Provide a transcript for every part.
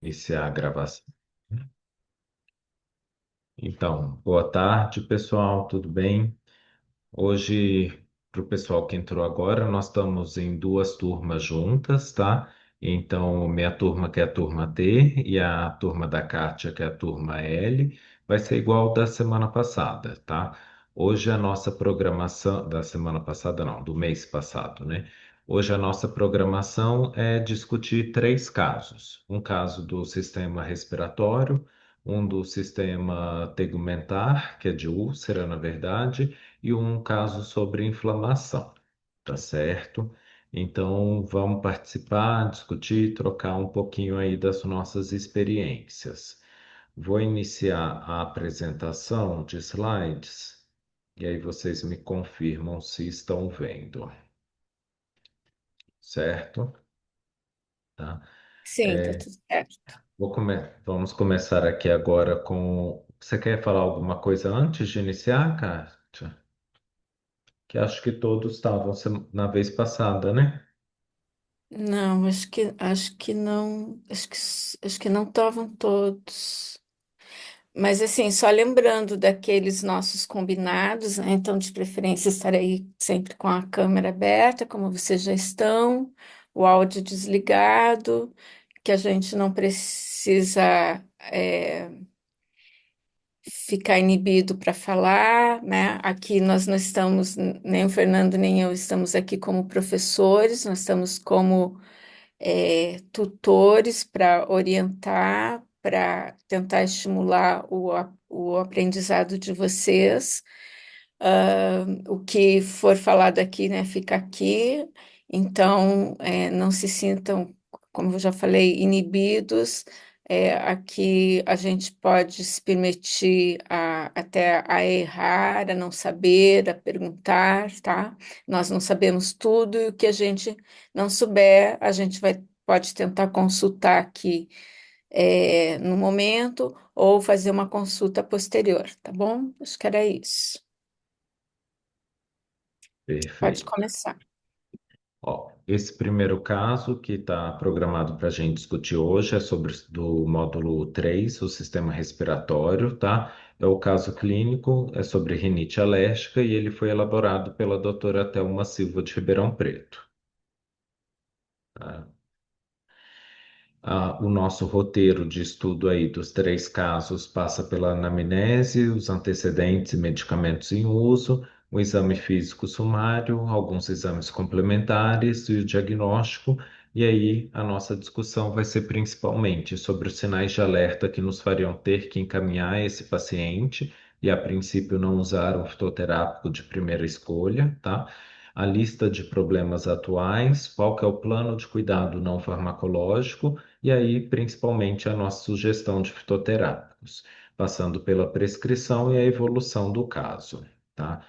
Iniciar a gravação. Então, boa tarde, pessoal, tudo bem? Hoje, para o pessoal que entrou agora, nós estamos em duas turmas juntas, tá? Então, minha turma, que é a turma D, e a turma da Kátia, que é a turma L, vai ser igual da semana passada, tá? Hoje a nossa programação, da semana passada não, do mês passado, né? Hoje a nossa programação é discutir três casos. Um caso do sistema respiratório, um do sistema tegumentar, que é de úlcera, na verdade, e um caso sobre inflamação, tá certo? Então, vamos participar, discutir, trocar um pouquinho aí das nossas experiências. Vou iniciar a apresentação de slides e aí vocês me confirmam se estão vendo, certo? Tá? Sim, tá tudo certo. Vamos começar aqui agora com. Você quer falar alguma coisa antes de iniciar, Kátia? Que acho que todos estavam na vez passada, né? Não, acho que não, acho que não estavam todos. Mas assim, só lembrando daqueles nossos combinados, né? Então, de preferência, estar aí sempre com a câmera aberta, como vocês já estão, o áudio desligado, que a gente não precisa ficar inibido para falar, né? Aqui nós não estamos, nem o Fernando nem eu estamos aqui como professores, nós estamos como tutores para orientar, para tentar estimular o aprendizado de vocês. O que for falado aqui, né, fica aqui. Então, não se sintam, como eu já falei, inibidos. Aqui a gente pode se permitir até a errar, a não saber, a perguntar, tá? Nós não sabemos tudo e o que a gente não souber, a gente pode tentar consultar aqui no momento ou fazer uma consulta posterior, tá bom? Acho que era isso. Pode Perfeito. começar. Ó, esse primeiro caso que está programado para a gente discutir hoje é sobre do módulo 3, o sistema respiratório, tá? É o caso clínico, é sobre rinite alérgica e ele foi elaborado pela doutora Thelma Silva de Ribeirão Preto, tá? O nosso roteiro de estudo aí dos três casos passa pela anamnese, os antecedentes e medicamentos em uso, o exame físico sumário, alguns exames complementares e o diagnóstico. E aí a nossa discussão vai ser principalmente sobre os sinais de alerta que nos fariam ter que encaminhar esse paciente e a princípio não usar um fitoterápico de primeira escolha, tá? A lista de problemas atuais, qual que é o plano de cuidado não farmacológico e aí, principalmente, a nossa sugestão de fitoterápicos, passando pela prescrição e a evolução do caso, tá?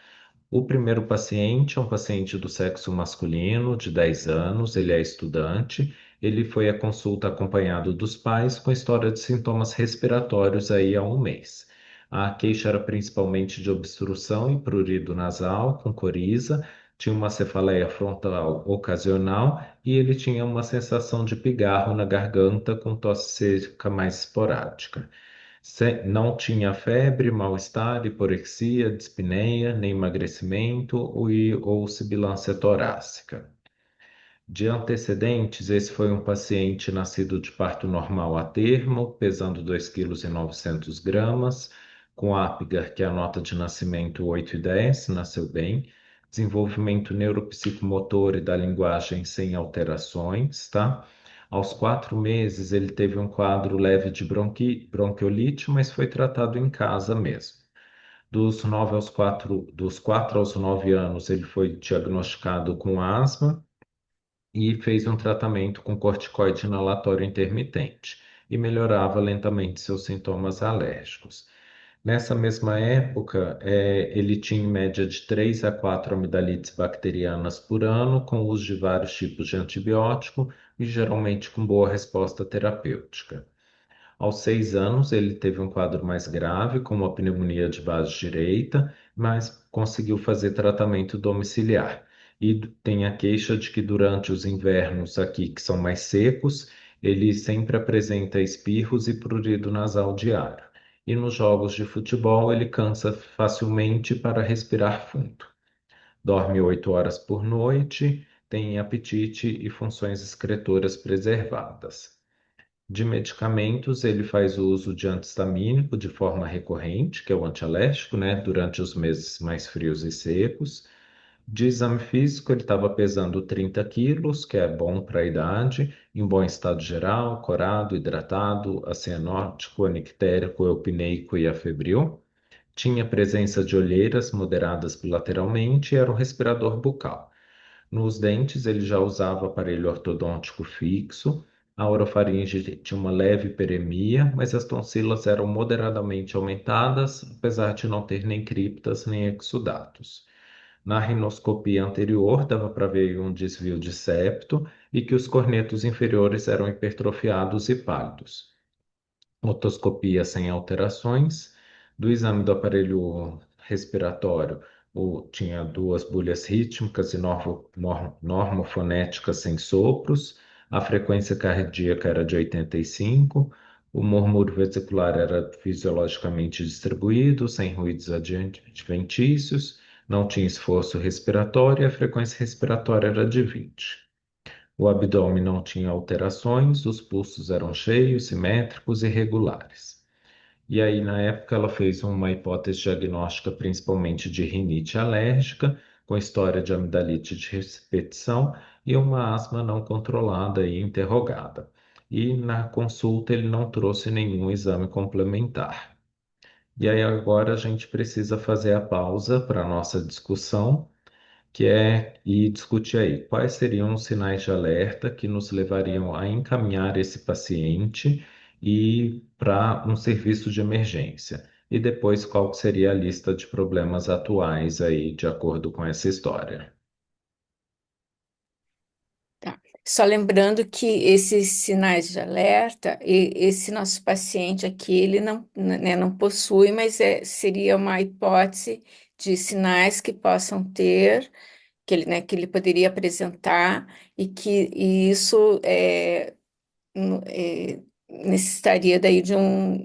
O primeiro paciente é um paciente do sexo masculino, de 10 anos, ele é estudante, ele foi à consulta acompanhado dos pais com história de sintomas respiratórios aí há um mês. A queixa era principalmente de obstrução e prurido nasal, com coriza, tinha uma cefaleia frontal ocasional e ele tinha uma sensação de pigarro na garganta com tosse seca mais esporádica. Não tinha febre, mal-estar, hiporexia, dispneia, nem emagrecimento ou sibilância torácica. De antecedentes, esse foi um paciente nascido de parto normal a termo, pesando 2,9 kg, com Apgar, que é a nota de nascimento 8 e 10, nasceu bem. Desenvolvimento neuropsicomotor e da linguagem sem alterações, tá? Aos 4 meses, ele teve um quadro leve de bronquiolite, mas foi tratado em casa mesmo. Dos 4 aos 9 anos, ele foi diagnosticado com asma e fez um tratamento com corticoide inalatório intermitente e melhorava lentamente seus sintomas alérgicos. Nessa mesma época, ele tinha em média de 3 a 4 amidalites bacterianas por ano, com uso de vários tipos de antibiótico e geralmente com boa resposta terapêutica. Aos 6 anos, ele teve um quadro mais grave, com uma pneumonia de base direita, mas conseguiu fazer tratamento domiciliar. E tem a queixa de que durante os invernos aqui, que são mais secos, ele sempre apresenta espirros e prurido nasal diário. E nos jogos de futebol, ele cansa facilmente para respirar fundo. Dorme 8 horas por noite, tem apetite e funções excretoras preservadas. De medicamentos, ele faz uso de anti-histamínico de forma recorrente, que é o antialérgico, né, durante os meses mais frios e secos. De exame físico, ele estava pesando 30 quilos, que é bom para a idade, em bom estado geral, corado, hidratado, acianótico, anictérico, eupineico e afebril. Tinha presença de olheiras moderadas bilateralmente e era um respirador bucal. Nos dentes, ele já usava aparelho ortodôntico fixo. A orofaringe tinha uma leve peremia, mas as tonsilas eram moderadamente aumentadas, apesar de não ter nem criptas nem exudatos. Na rinoscopia anterior, dava para ver um desvio de septo e que os cornetos inferiores eram hipertrofiados e pálidos. Otoscopia sem alterações. Do exame do aparelho respiratório, tinha duas bolhas rítmicas e normofonéticas sem sopros. A frequência cardíaca era de 85. O murmúrio vesicular era fisiologicamente distribuído, sem ruídos adventícios. Não tinha esforço respiratório e a frequência respiratória era de 20. O abdômen não tinha alterações, os pulsos eram cheios, simétricos e regulares. E aí, na época, ela fez uma hipótese diagnóstica principalmente de rinite alérgica, com história de amidalite de repetição e uma asma não controlada e interrogada. E na consulta ele não trouxe nenhum exame complementar. E aí agora a gente precisa fazer a pausa para a nossa discussão que é e discutir aí quais seriam os sinais de alerta que nos levariam a encaminhar esse paciente e para um serviço de emergência. E depois qual que seria a lista de problemas atuais aí, de acordo com essa história. Tá. Só lembrando que esses sinais de alerta, esse nosso paciente aqui, ele não, né, não possui, mas seria uma hipótese de sinais que possam ter, que ele poderia apresentar, e isso necessitaria daí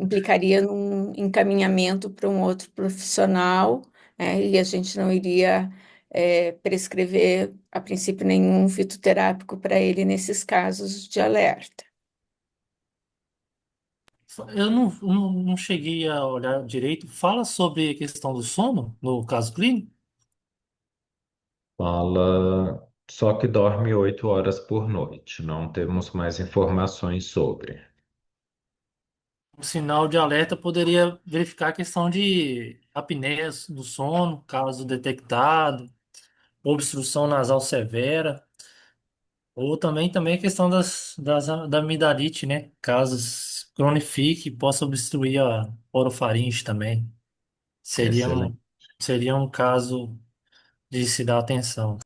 implicaria num encaminhamento para um outro profissional, né, e a gente não iria prescrever, a princípio, nenhum fitoterápico para ele nesses casos de alerta. Eu não cheguei a olhar direito. Fala sobre a questão do sono, no caso clínico. Fala só que dorme 8 horas por noite. Não temos mais informações sobre. O sinal de alerta poderia verificar a questão de apneia do sono, caso detectado, obstrução nasal severa, ou também a questão da amidalite, né? Caso cronifique, possa obstruir a orofaringe também. Seria Excelente. um, seria um caso de se dar atenção. O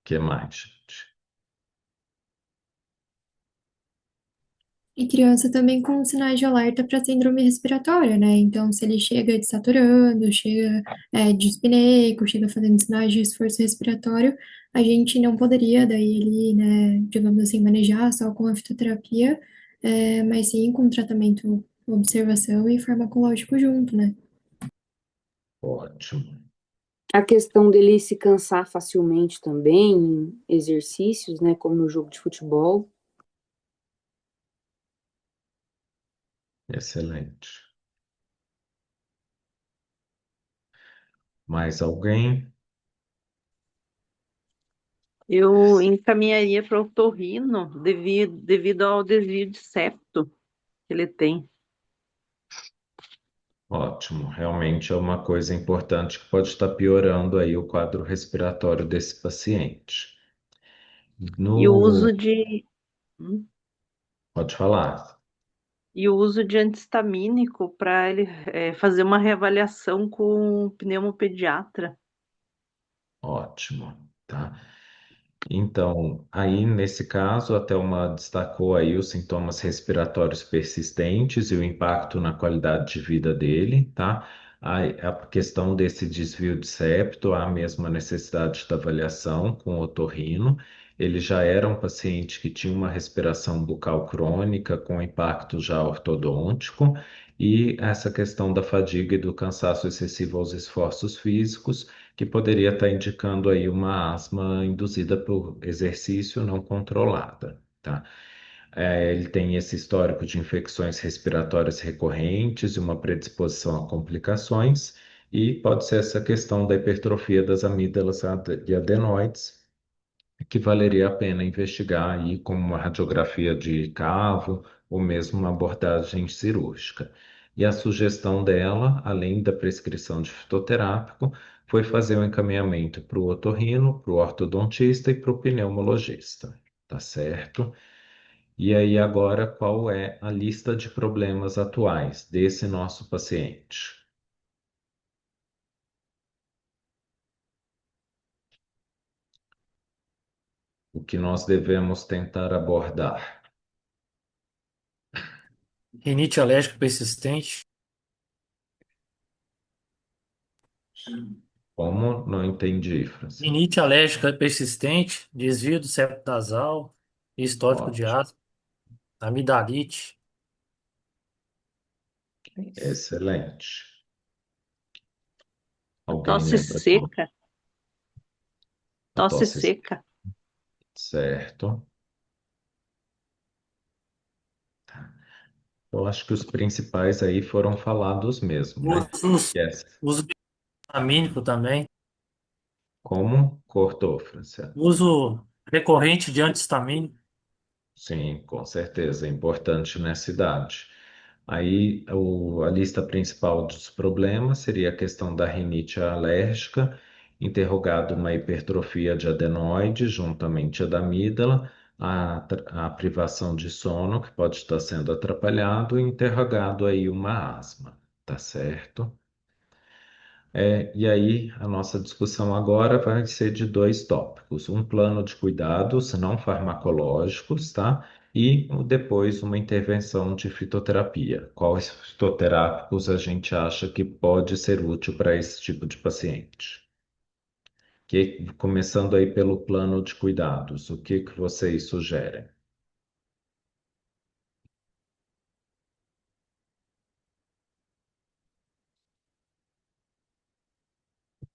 que mais, gente? E criança também com sinais de alerta para síndrome respiratória, né? Então, se ele chega desaturando, chega dispneico, chega fazendo sinais de esforço respiratório, a gente não poderia daí ele, né, digamos assim, manejar só com a fitoterapia, mas sim com tratamento, observação e farmacológico junto, né? Ótimo. A questão dele se cansar facilmente também em exercícios, né, como no jogo de futebol. Excelente. Mais alguém? Eu encaminharia para o otorrino devido ao desvio de septo que ele tem. Ótimo, realmente é uma coisa importante que pode estar piorando aí o quadro respiratório desse paciente. E o No, uso de, hum, pode falar. e o uso de antistamínico para ele fazer uma reavaliação com o pneumopediatra. Ótimo, tá? Então, aí nesse caso, a Thelma destacou aí os sintomas respiratórios persistentes e o impacto na qualidade de vida dele, tá? A questão desse desvio de septo, há mesmo a necessidade de avaliação com o otorrino. Ele já era um paciente que tinha uma respiração bucal crônica com impacto já ortodôntico e essa questão da fadiga e do cansaço excessivo aos esforços físicos, que poderia estar indicando aí uma asma induzida por exercício não controlada, tá? Ele tem esse histórico de infecções respiratórias recorrentes e uma predisposição a complicações, e pode ser essa questão da hipertrofia das amígdalas e adenoides, que valeria a pena investigar aí com uma radiografia de cavo ou mesmo uma abordagem cirúrgica. E a sugestão dela, além da prescrição de fitoterápico, foi fazer o encaminhamento para o otorrino, para o ortodontista e para o pneumologista, tá certo? E aí agora, qual é a lista de problemas atuais desse nosso paciente? O que nós devemos tentar abordar? Rinite alérgica persistente, Como? Não entendi, Francisco. rinite alérgica persistente, desvio do septo nasal, histórico de Ótimo, asma, amidalite, Isso. excelente. A Alguém tosse lembra qual? seca, A tosse tosse, seca. certo? Eu acho que os principais aí foram falados mesmo, né? uso, Yes. uso vitamínico também, Como? Cortou, Franciano. uso recorrente de antihistamínico, Sim, com certeza, é importante nessa idade. Aí, a lista principal dos problemas seria a questão da rinite alérgica, interrogado uma hipertrofia de adenoide, juntamente à da amígdala, a privação de sono, que pode estar sendo atrapalhado, e interrogado aí uma asma, tá certo? E aí, a nossa discussão agora vai ser de dois tópicos: um plano de cuidados não farmacológicos, tá? E depois uma intervenção de fitoterapia. Quais fitoterápicos a gente acha que pode ser útil para esse tipo de paciente? Começando aí pelo plano de cuidados, o que que vocês sugerem?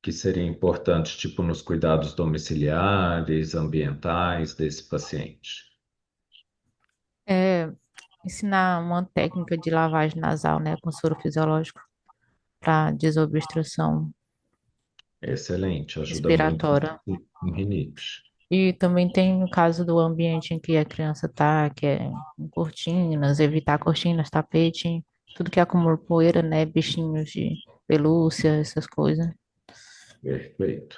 Que seria importante, tipo, nos cuidados domiciliares, ambientais desse paciente? É, ensinar uma técnica de lavagem nasal, né, com soro fisiológico para desobstrução Excelente, ajuda muito respiratória. em rinite. E também tem o caso do ambiente em que a criança está, que é com cortinas, evitar cortinas, tapete, tudo que acumula poeira, né, bichinhos de pelúcia, essas coisas. Perfeito.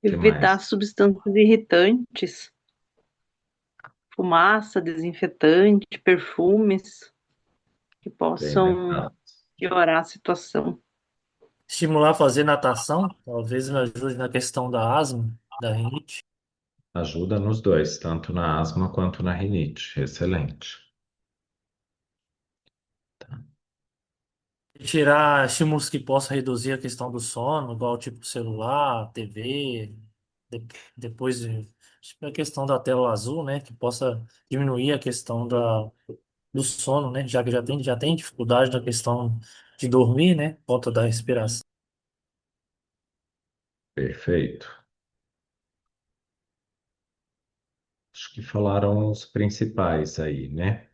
O que Evitar mais? substâncias irritantes, fumaça, desinfetante, perfumes que Bem possam lembrado. piorar a situação. estimular a fazer natação, talvez me ajude na questão da asma, da rinite. Ajuda nos dois, tanto na asma quanto na rinite. Excelente. Tirar estímulos que possam reduzir a questão do sono, igual tipo celular, TV, depois tipo, a questão da tela azul, né, que possa diminuir a questão do sono, né, já que já tem dificuldade na questão de dormir, né, por conta da respiração. Perfeito. Acho que falaram os principais aí, né?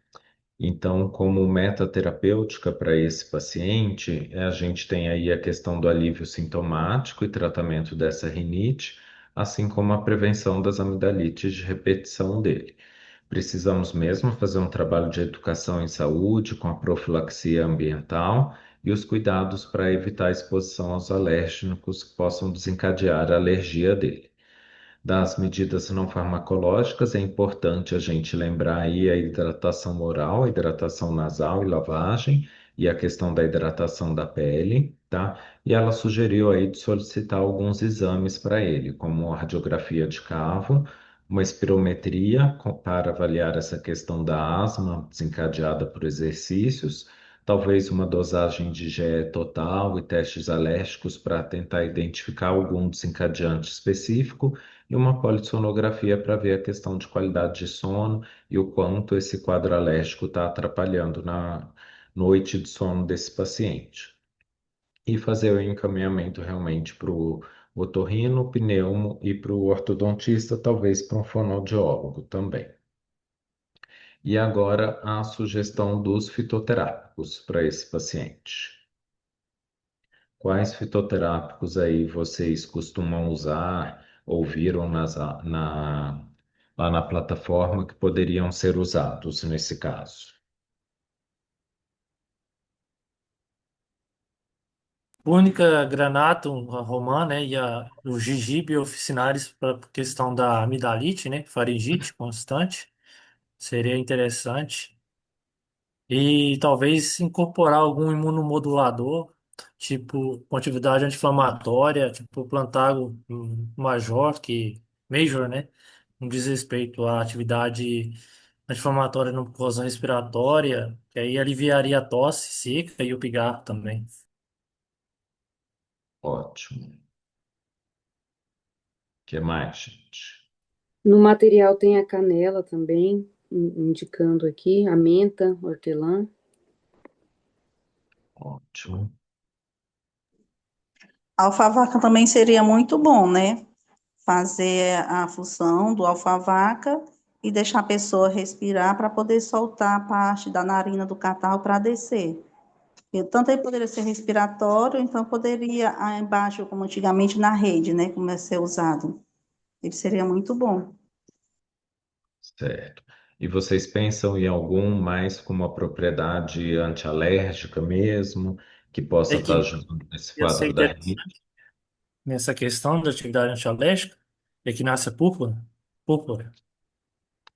Então, como meta terapêutica para esse paciente, a gente tem aí a questão do alívio sintomático e tratamento dessa rinite, assim como a prevenção das amidalites de repetição dele. Precisamos mesmo fazer um trabalho de educação em saúde, com a profilaxia ambiental e os cuidados para evitar a exposição aos alérgenos que possam desencadear a alergia dele. Das medidas não farmacológicas, é importante a gente lembrar aí a hidratação oral, a hidratação nasal e lavagem, e a questão da hidratação da pele, tá? E ela sugeriu aí de solicitar alguns exames para ele, como a radiografia de cavo, uma espirometria para avaliar essa questão da asma desencadeada por exercícios, talvez uma dosagem de GE total e testes alérgicos para tentar identificar algum desencadeante específico, e uma polissonografia para ver a questão de qualidade de sono e o quanto esse quadro alérgico está atrapalhando na noite de sono desse paciente. E fazer o encaminhamento realmente para o otorrino, pneumo e para o ortodontista, talvez para um fonoaudiólogo também. E agora a sugestão dos fitoterápicos para esse paciente. Quais fitoterápicos aí vocês costumam usar ou viram lá na plataforma que poderiam ser usados nesse caso? Única granatum, a romã, né, e o gengibre officinalis para questão da amidalite, né, faringite constante, seria interessante. E talvez incorporar algum imunomodulador, tipo com atividade anti-inflamatória, tipo o Plantago Major, Major, né, não diz respeito à atividade anti-inflamatória na mucosa respiratória, que aí aliviaria a tosse seca e o pigarro também. Ótimo. O que mais, gente? No material tem a canela também, indicando aqui, a menta, hortelã. Ótimo. Alfavaca também seria muito bom, né? Fazer a fusão do alfavaca e deixar a pessoa respirar para poder soltar a parte da narina do catarro para descer. E tanto aí poderia ser respiratório, então poderia embaixo, como antigamente na rede, né? Como é ser usado. Ele seria muito bom. Certo. E vocês pensam em algum mais com uma propriedade antialérgica mesmo, que possa É estar que ajudando nesse ia ser quadro da rinite? interessante nessa questão da atividade antialérgica, equinácea púrpura, púrpura.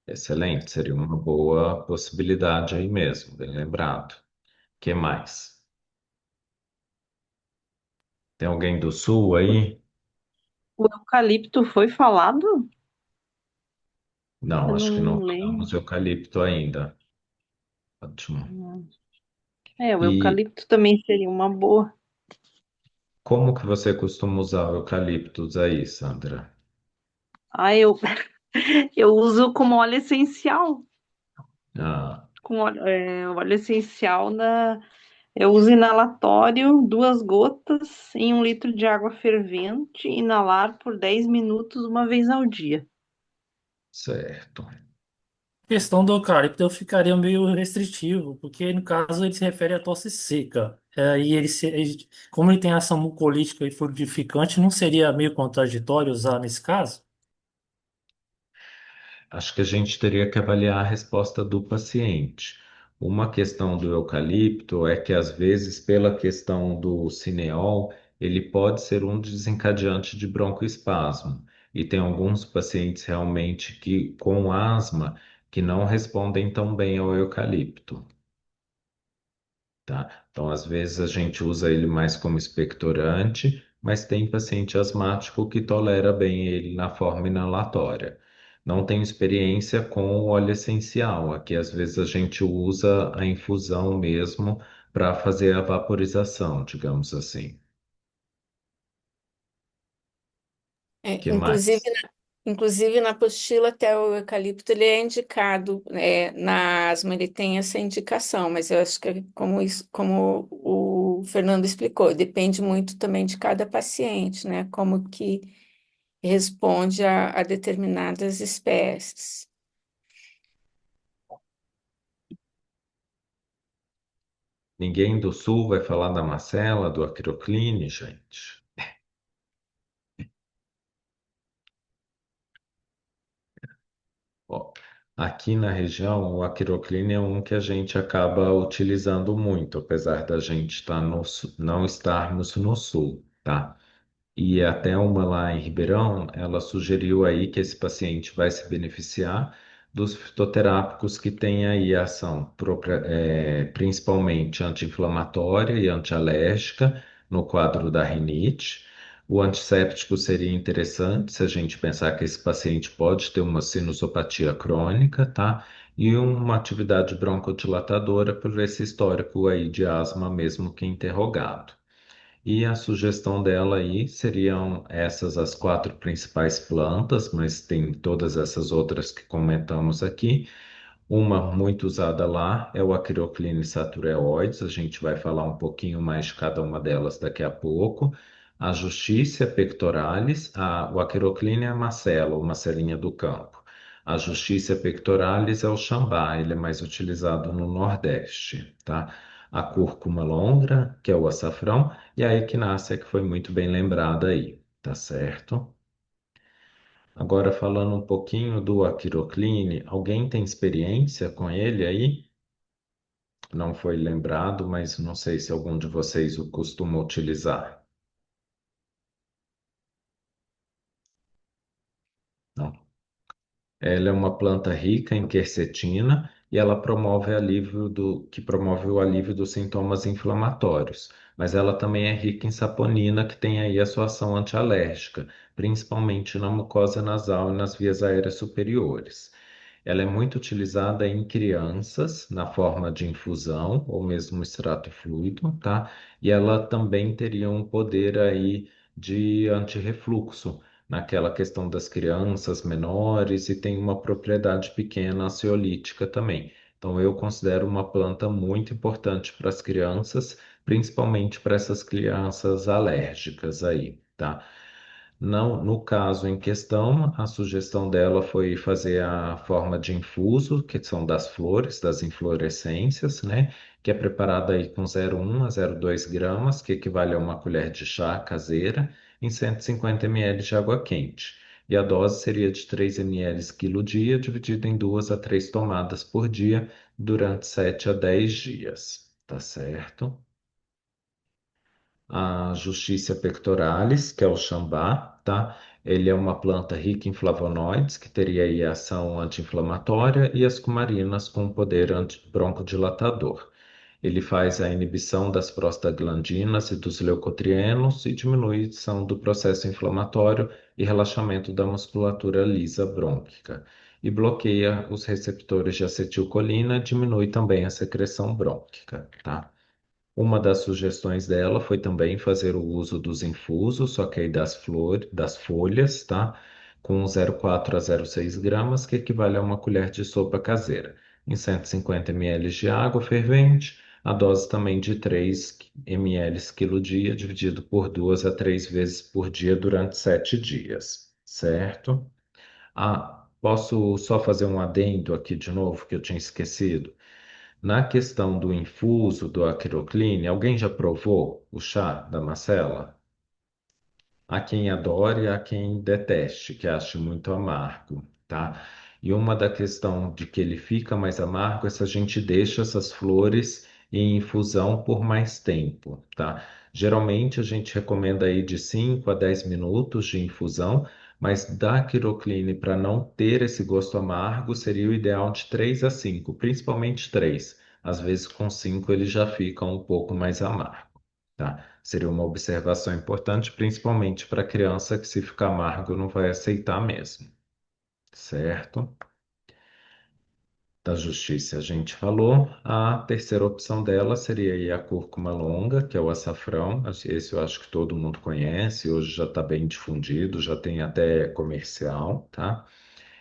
Excelente, seria uma boa possibilidade aí mesmo, bem lembrado. Que mais? Tem alguém do sul aí? O eucalipto foi falado? Não, Eu acho que não não falamos lembro. eucalipto ainda. Ótimo. É, o E eucalipto também seria uma boa. como que você costuma usar o eucaliptus aí, Sandra? Ah, eu uso como óleo essencial. Ah, Com óleo essencial eu uso inalatório, 2 gotas em 1 litro de água fervente, inalar por 10 minutos uma vez ao dia. certo. A questão do eucalipto eu ficaria meio restritivo, porque no caso ele se refere à tosse seca. E como ele tem ação mucolítica e fluidificante, não seria meio contraditório usar nesse caso? Acho que a gente teria que avaliar a resposta do paciente. Uma questão do eucalipto é que, às vezes, pela questão do cineol, ele pode ser um desencadeante de broncoespasmo. E tem alguns pacientes realmente que, com asma, que não respondem tão bem ao eucalipto. Tá? Então, às vezes a gente usa ele mais como expectorante, mas tem paciente asmático que tolera bem ele na forma inalatória. Não tenho experiência com o óleo essencial. Aqui, às vezes, a gente usa a infusão mesmo para fazer a vaporização, digamos assim. Que Inclusive, mais? inclusive na apostila até o eucalipto ele é indicado, na asma ele tem essa indicação, mas eu acho que como o Fernando explicou, depende muito também de cada paciente, né? Como que responde a determinadas espécies. Ninguém do sul vai falar da macela, do acrocline, gente. Ó, aqui na região, o aquirocline é um que a gente acaba utilizando muito, apesar da gente estar não estarmos no sul, tá? E até uma lá em Ribeirão, ela sugeriu aí que esse paciente vai se beneficiar dos fitoterápicos que têm aí ação principalmente anti-inflamatória e antialérgica no quadro da rinite, O antisséptico seria interessante se a gente pensar que esse paciente pode ter uma sinusopatia crônica, tá? E uma atividade broncodilatadora por esse histórico aí de asma mesmo que interrogado. E a sugestão dela aí seriam essas as quatro principais plantas, mas tem todas essas outras que comentamos aqui. Uma muito usada lá é o Acrocline satureoides, a gente vai falar um pouquinho mais de cada uma delas daqui a pouco. A Justiça pectoralis, o Acrocline é a macela, ou macelinha do campo. A Justiça pectoralis é o chambá, ele é mais utilizado no Nordeste, tá? A cúrcuma longra, que é o açafrão, e a equinácea, que foi muito bem lembrada aí, tá certo? Agora, falando um pouquinho do Aquirocline, alguém tem experiência com ele aí? Não foi lembrado, mas não sei se algum de vocês o costuma utilizar. Não. Ela é uma planta rica em quercetina e ela promove o alívio dos sintomas inflamatórios. Mas ela também é rica em saponina, que tem aí a sua ação antialérgica, principalmente na mucosa nasal e nas vias aéreas superiores. Ela é muito utilizada em crianças, na forma de infusão ou mesmo extrato fluido, tá? E ela também teria um poder aí de antirrefluxo naquela questão das crianças menores e tem uma propriedade pequena ansiolítica também. Então, eu considero uma planta muito importante para as crianças, principalmente para essas crianças alérgicas aí, tá? Não, no caso em questão, a sugestão dela foi fazer a forma de infuso, que são das flores, das inflorescências, né? Que é preparada aí com 0,1 a 0,2 gramas, que equivale a uma colher de chá caseira, em 150 ml de água quente. E a dose seria de 3 ml quilo dia, dividido em 2 a 3 tomadas por dia, durante 7 a 10 dias. Tá certo? A Justiça pectoralis, que é o chambá, tá? Ele é uma planta rica em flavonoides, que teria aí ação anti-inflamatória, e as cumarinas com poder broncodilatador. Ele faz a inibição das prostaglandinas e dos leucotrienos e diminuição do processo inflamatório e relaxamento da musculatura lisa brônquica. E bloqueia os receptores de acetilcolina, diminui também a secreção brônquica, tá? Uma das sugestões dela foi também fazer o uso dos infusos, só que aí das folhas, tá? Com 0,4 a 0,6 gramas, que equivale a uma colher de sopa caseira. Em 150 ml de água fervente, a dose também de 3 ml quilo dia, dividido por 2 a 3 vezes por dia durante 7 dias, certo? Posso só fazer um adendo aqui de novo, que eu tinha esquecido? Na questão do infuso do Acrocline, alguém já provou o chá da macela? Há quem adore e há quem deteste, que ache muito amargo, tá? E uma da questão de que ele fica mais amargo é se a gente deixa essas flores em infusão por mais tempo, tá? Geralmente a gente recomenda aí de 5 a 10 minutos de infusão, mas da Quirocline para não ter esse gosto amargo seria o ideal de 3 a 5, principalmente 3. Às vezes com 5 ele já fica um pouco mais amargo. Tá? Seria uma observação importante, principalmente para criança que se ficar amargo não vai aceitar mesmo, certo? Da justiça a gente falou. A terceira opção dela seria aí a cúrcuma longa, que é o açafrão. Esse eu acho que todo mundo conhece, hoje já está bem difundido, já tem até comercial, tá?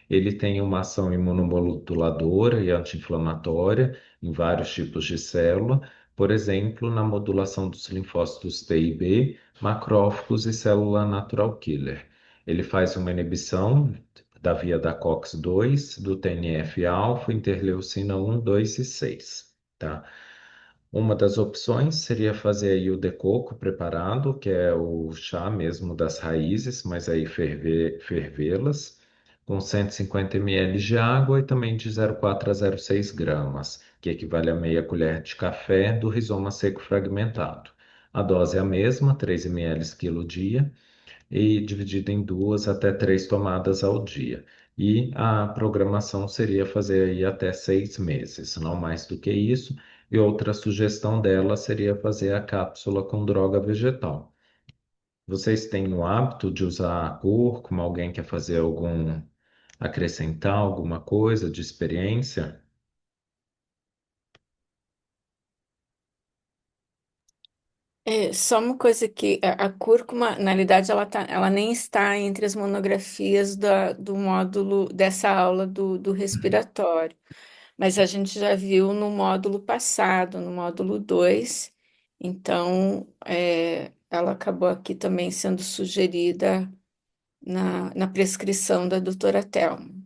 Ele tem uma ação imunomoduladora e anti-inflamatória em vários tipos de célula, por exemplo, na modulação dos linfócitos T e B, macrófagos e célula natural killer. Ele faz uma inibição da via da COX-2, do TNF-alfa, interleucina 1, 2 e 6, tá? Uma das opções seria fazer aí o decoco preparado, que é o chá mesmo das raízes, mas aí fervê-las com 150 ml de água e também de 0,4 a 0,6 gramas, que equivale a meia colher de café do rizoma seco fragmentado. A dose é a mesma, 3 ml quilo dia, e dividido em 2 até 3 tomadas ao dia. E a programação seria fazer aí até 6 meses, não mais do que isso. E outra sugestão dela seria fazer a cápsula com droga vegetal. Vocês têm o hábito de usar a cúrcuma? Alguém quer fazer acrescentar alguma coisa de experiência? É, só uma coisa que a cúrcuma, na realidade, ela nem está entre as monografias do módulo dessa aula do respiratório, mas a gente já viu no módulo passado, no módulo 2. Então ela acabou aqui também sendo sugerida na prescrição da doutora Thelma.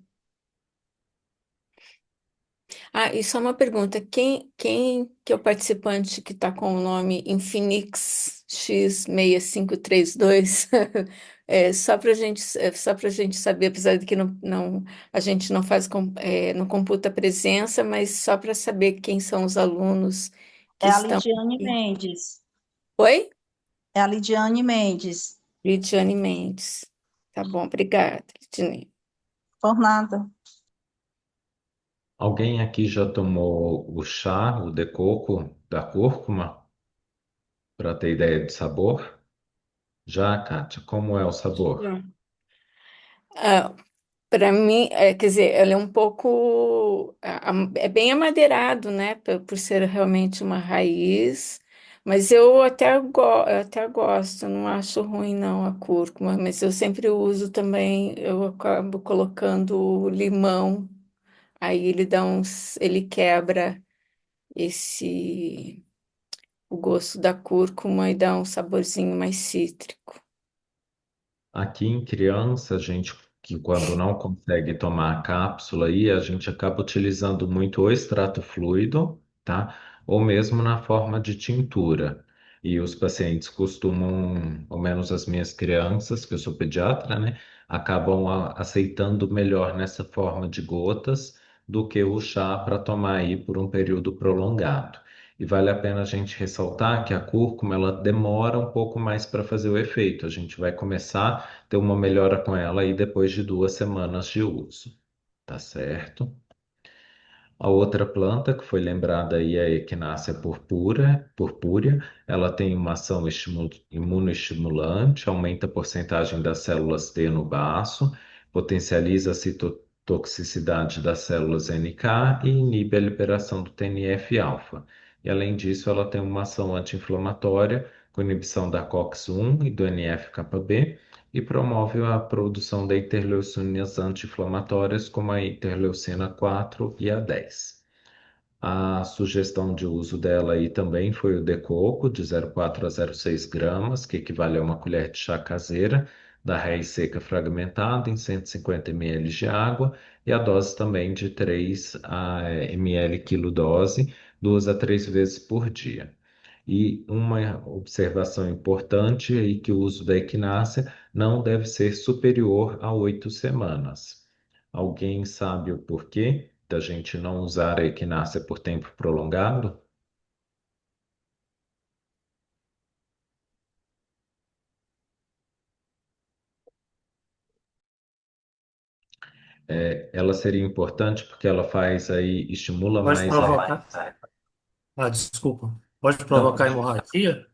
Ah, e só uma pergunta: quem que é o participante que está com o nome Infinix X6532? Só para gente saber, apesar de que a gente não faz, não computa a presença, mas só para saber quem são os alunos que É a estão Lidiane aqui. Mendes. Oi? É a Lidiane Mendes. Lidiane Mendes. Tá bom, obrigada, Lidiane. Por nada. Alguém aqui já tomou o chá, o de coco da cúrcuma, para ter ideia de sabor? Já, Kátia, como é o sabor? Para mim, quer dizer, ela é um pouco, é bem amadeirado, né, por ser realmente uma raiz, mas eu até gosto, não acho ruim não a cúrcuma, mas eu sempre uso também, eu acabo colocando limão, aí ele quebra esse, o gosto da cúrcuma e dá um saborzinho mais cítrico. Aqui em criança, a gente que quando não consegue tomar a cápsula aí, a gente acaba utilizando muito o extrato fluido, tá? Ou mesmo na forma de tintura. E os pacientes costumam, ao menos as minhas crianças, que eu sou pediatra, né, acabam aceitando melhor nessa forma de gotas do que o chá para tomar aí por um período prolongado. E vale a pena a gente ressaltar que a cúrcuma ela demora um pouco mais para fazer o efeito. A gente vai começar a ter uma melhora com ela aí depois de 2 semanas de uso, tá certo? A outra planta que foi lembrada aí é a Echinacea purpúrea. Ela tem uma ação imunoestimulante, aumenta a porcentagem das células T no baço, potencializa a citotoxicidade das células NK e inibe a liberação do TNF-alfa. E além disso, ela tem uma ação anti-inflamatória com inibição da COX-1 e do NF-κB e promove a produção de interleucinas anti-inflamatórias como a interleucina 4 e a 10. A sugestão de uso dela aí também foi o de coco, de 0,4 a 0,6 gramas, que equivale a uma colher de chá caseira, da raiz seca fragmentada em 150 ml de água, e a dose também de 3 ml quilo dose, 2 a 3 vezes por dia. E uma observação importante é que o uso da equinácea não deve ser superior a 8 semanas. Alguém sabe o porquê da gente não usar a equinácea por tempo prolongado? Ela seria importante porque ela faz aí, estimula Pode mais a. provocar. Ah, desculpa. Pode Não, provocar hemorragia,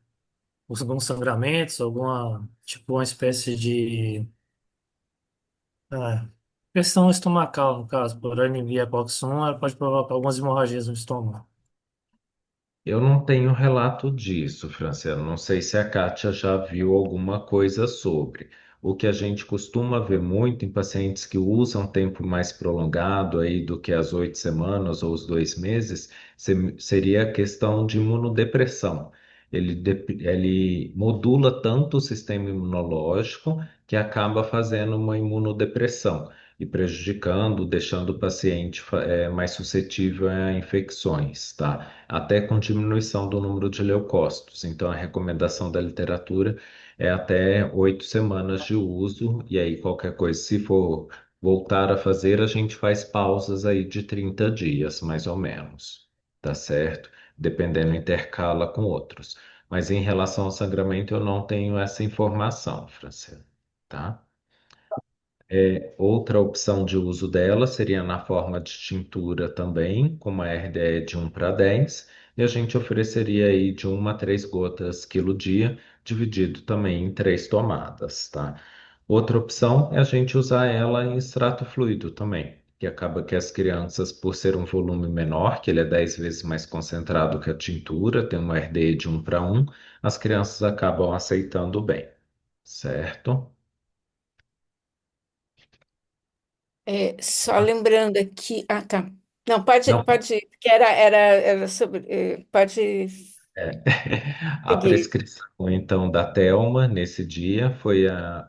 alguns sangramentos, alguma, tipo, uma espécie de pressão estomacal, no caso, por anemia COX-1, ela pode provocar algumas hemorragias no estômago. eu não tenho relato disso, Franciano. Não sei se a Kátia já viu alguma coisa sobre. O que a gente costuma ver muito em pacientes que usam tempo mais prolongado aí do que as 8 semanas ou os 2 meses, seria a questão de imunodepressão. Ele modula tanto o sistema imunológico que acaba fazendo uma imunodepressão e prejudicando, deixando o paciente mais suscetível a infecções, tá? Até com diminuição do número de leucócitos. Então, a recomendação da literatura é até 8 semanas de uso, e aí qualquer coisa, se for voltar a fazer, a gente faz pausas aí de 30 dias, mais ou menos, tá certo? Dependendo, intercala com outros. Mas em relação ao sangramento, eu não tenho essa informação, Francine, tá? Outra opção de uso dela seria na forma de tintura também, com uma RDE de 1 para 10, e a gente ofereceria aí de 1 a 3 gotas quilo dia, dividido também em 3 tomadas, tá? Outra opção é a gente usar ela em extrato fluido também, que acaba que as crianças, por ser um volume menor, que ele é 10 vezes mais concentrado que a tintura, tem uma RDE de 1:1, as crianças acabam aceitando bem, certo? Só lembrando aqui. Ah, tá. Não, pode, Não, pode, porque era sobre. Pode é. A seguir. prescrição, então, da Telma nesse dia foi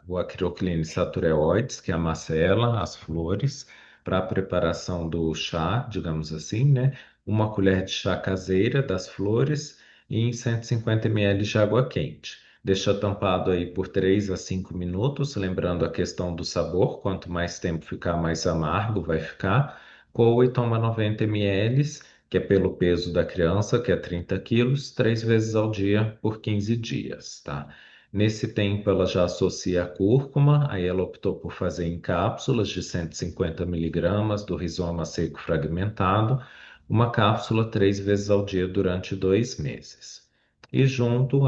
o Acrocline Satureoides, que é a macela, as flores, para a preparação do chá, digamos assim, né? Uma colher de chá caseira das flores e em 150 ml de água quente. Deixa tampado aí por 3 a 5 minutos, lembrando a questão do sabor, quanto mais tempo ficar, mais amargo vai ficar. Coa e toma 90 ml, que é pelo peso da criança, que é 30 quilos, 3 vezes ao dia por 15 dias, tá? Nesse tempo, ela já associa a cúrcuma, aí ela optou por fazer em cápsulas de 150 miligramas do rizoma seco fragmentado, uma cápsula 3 vezes ao dia durante 2 meses. E junto,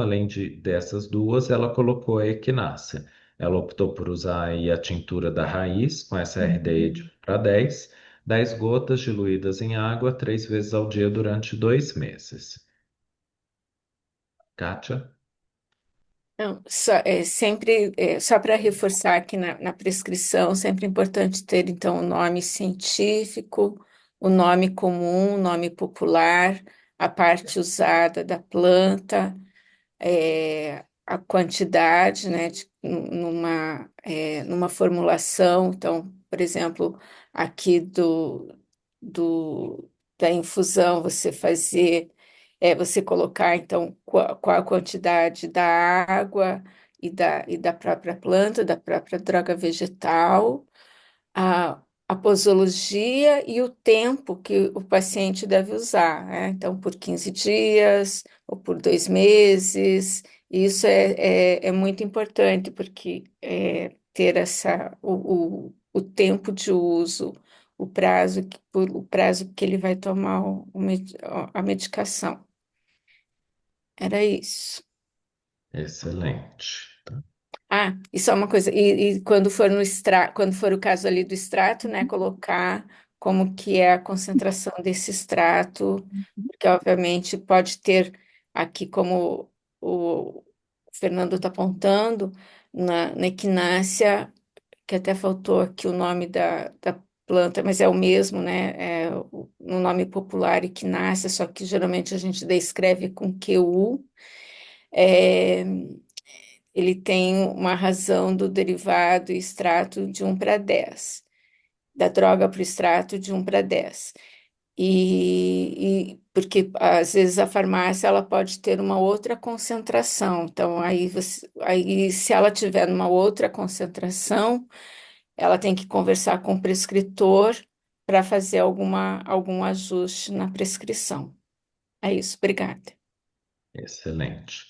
dessas duas, ela colocou a equinácea. Ela optou por usar aí a tintura da raiz, com essa RDE de 1:10, 10 gotas diluídas em água 3 vezes ao dia durante 2 meses. Kátia? Não, só para reforçar aqui na prescrição, sempre é importante ter, então, o nome científico, o nome comum, o nome popular, a parte usada da planta, a quantidade, né, numa formulação. Então, por exemplo, aqui da infusão, você colocar, então, qual a quantidade da água e da própria planta, da própria droga vegetal, a posologia e o tempo que o paciente deve usar, né? Então, por 15 dias ou por 2 meses. Isso é muito importante, porque ter o tempo de uso, o prazo que ele vai tomar a medicação. Era isso. Excelente. Tá? E só uma coisa, e quando for o caso ali do extrato, né, colocar como que é a concentração desse extrato, porque obviamente pode ter aqui, como o Fernando está apontando, na equinácea, que até faltou aqui o nome da planta, mas é o mesmo, né? No nome popular, equinácea, só que geralmente a gente descreve com QU. É, ele tem uma razão do derivado e extrato de 1:10, da droga para o extrato de 1:10. Porque às vezes a farmácia ela pode ter uma outra concentração. Então, aí se ela tiver numa outra concentração, ela tem que conversar com o prescritor para fazer algum ajuste na prescrição. É isso, obrigada. Excelente.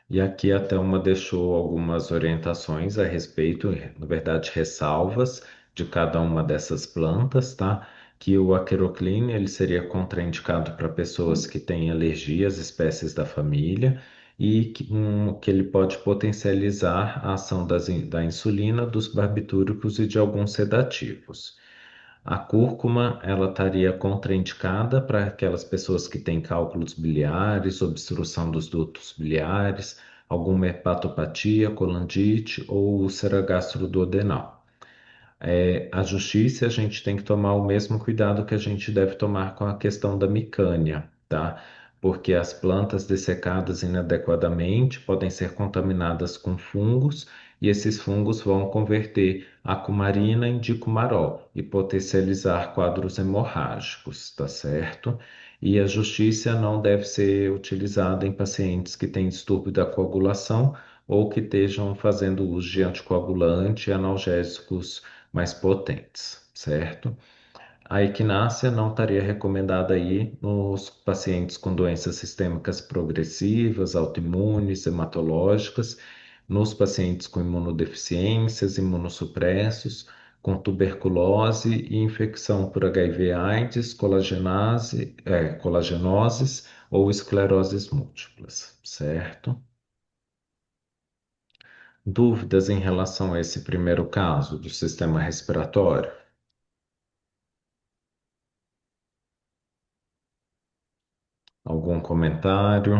E aqui a Thelma deixou algumas orientações a respeito, na verdade, ressalvas de cada uma dessas plantas, tá? Que o aquerocline, ele seria contraindicado para pessoas que têm alergia às espécies da família e que ele pode potencializar a ação da insulina, dos barbitúricos e de alguns sedativos. A cúrcuma, ela estaria contraindicada para aquelas pessoas que têm cálculos biliares, obstrução dos dutos biliares, alguma hepatopatia, colangite ou úlcera gastroduodenal. A justiça, a gente tem que tomar o mesmo cuidado que a gente deve tomar com a questão da micânia, tá? Porque as plantas dessecadas inadequadamente podem ser contaminadas com fungos e esses fungos vão converter a cumarina em dicumarol e potencializar quadros hemorrágicos, tá certo? E a justiça não deve ser utilizada em pacientes que têm distúrbio da coagulação ou que estejam fazendo uso de anticoagulante e analgésicos mais potentes, certo? A equinácea não estaria recomendada aí nos pacientes com doenças sistêmicas progressivas, autoimunes, hematológicas, nos pacientes com imunodeficiências, imunossupressos, com tuberculose e infecção por HIV/AIDS, colagenoses ou escleroses múltiplas, certo? Dúvidas em relação a esse primeiro caso do sistema respiratório? Algum comentário?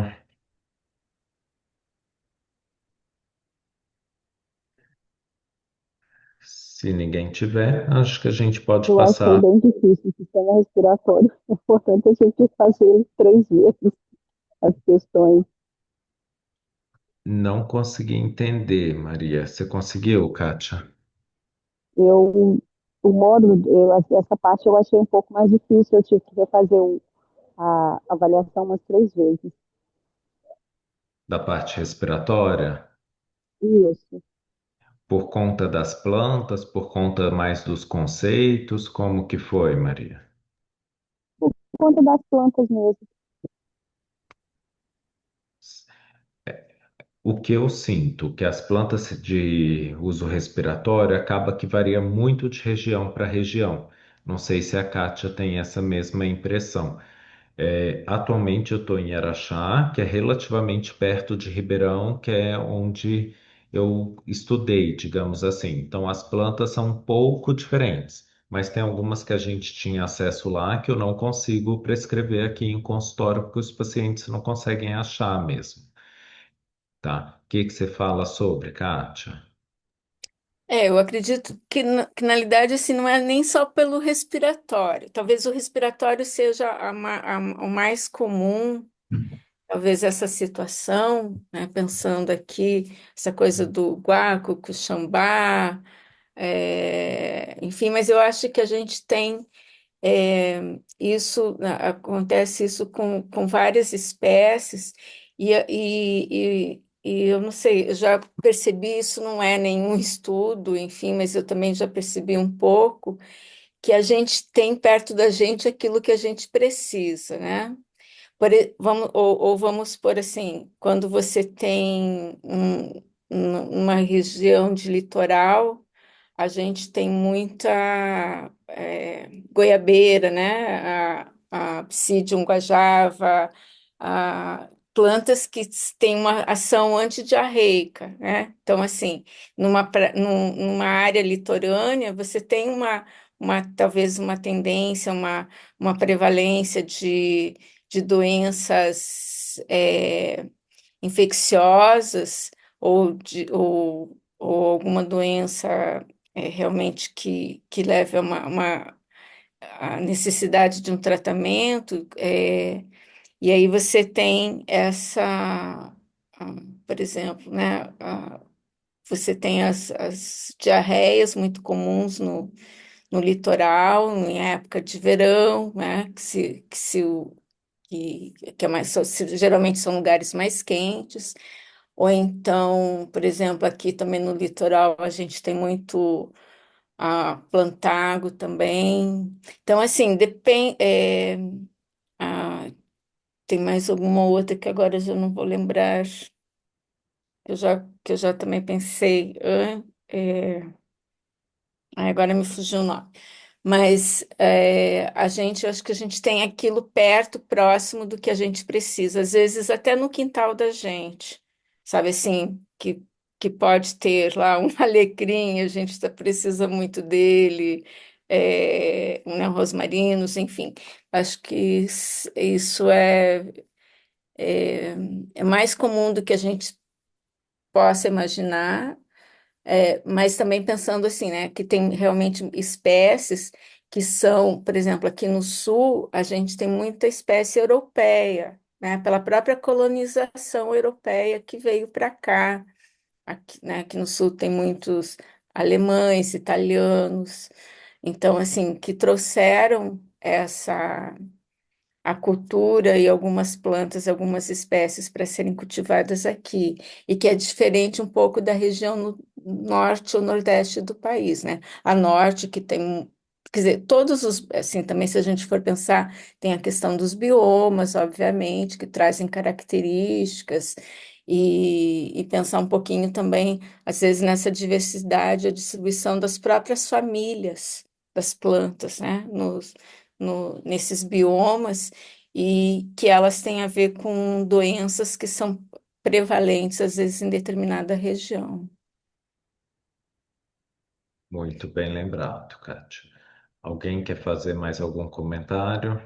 Se ninguém tiver, acho que a gente pode Eu achei passar. bem difícil o sistema respiratório. Portanto, a gente fazer 3 vezes as questões. Não consegui entender, Maria. Você conseguiu, Kátia? Eu, o módulo, essa parte eu achei um pouco mais difícil. Eu tive que refazer a avaliação umas 3 vezes. Da parte respiratória? Isso. Por conta das plantas, por conta mais dos conceitos, como que foi, Maria? Por conta das plantas mesmo. O que eu sinto que as plantas de uso respiratório acaba que varia muito de região para região. Não sei se a Kátia tem essa mesma impressão. Atualmente eu estou em Araxá, que é relativamente perto de Ribeirão, que é onde eu estudei, digamos assim. Então as plantas são um pouco diferentes, mas tem algumas que a gente tinha acesso lá que eu não consigo prescrever aqui em consultório, porque os pacientes não conseguem achar mesmo, tá? O que que você fala sobre, Kátia? Eu acredito que, que na realidade assim, não é nem só pelo respiratório. Talvez o respiratório seja o mais comum, talvez essa situação, né, pensando aqui, essa coisa do guaco, cuxambá, enfim, mas eu acho que a gente tem acontece isso com várias espécies, e eu não sei, eu já percebi, isso não é nenhum estudo, enfim, mas eu também já percebi um pouco que a gente tem perto da gente aquilo que a gente precisa, né? Ou vamos por assim, quando você tem uma região de litoral, a gente tem muita goiabeira, né? A Psidium guajava, plantas que têm uma ação antidiarreica, né? Então, assim, numa área litorânea, você tem talvez uma tendência, uma prevalência de doenças infecciosas ou alguma doença realmente que leve a a necessidade de um tratamento, e aí você tem por exemplo, né, você tem as diarreias muito comuns no litoral, em época de verão, né, que é mais, geralmente são lugares mais quentes, ou então, por exemplo, aqui também no litoral a gente tem muito plantago também. Então, assim, depende. Tem mais alguma outra que agora eu já não vou lembrar, que eu já também pensei. Agora me fugiu o nome. Mas eu acho que a gente tem aquilo perto, próximo do que a gente precisa, às vezes até no quintal da gente, sabe assim, que pode ter lá um alecrim, a gente precisa muito dele, né, rosmarinos, enfim. Acho que isso é, é mais comum do que a gente possa imaginar, mas também pensando assim, né, que tem realmente espécies que são, por exemplo, aqui no sul, a gente tem muita espécie europeia, né, pela própria colonização europeia que veio para cá. Aqui, né, aqui no sul tem muitos alemães, italianos, então, assim, que trouxeram a cultura e algumas plantas, algumas espécies para serem cultivadas aqui, e que é diferente um pouco da região norte ou nordeste do país, né? A norte que tem, quer dizer, todos os, assim, também se a gente for pensar, tem a questão dos biomas, obviamente, que trazem características, e pensar um pouquinho também, às vezes, nessa diversidade, a distribuição das próprias famílias das plantas, né? Nesses biomas, e que elas têm a ver com doenças que são prevalentes, às vezes, em determinada região. Muito bem lembrado, Kátia. Alguém quer fazer mais algum comentário?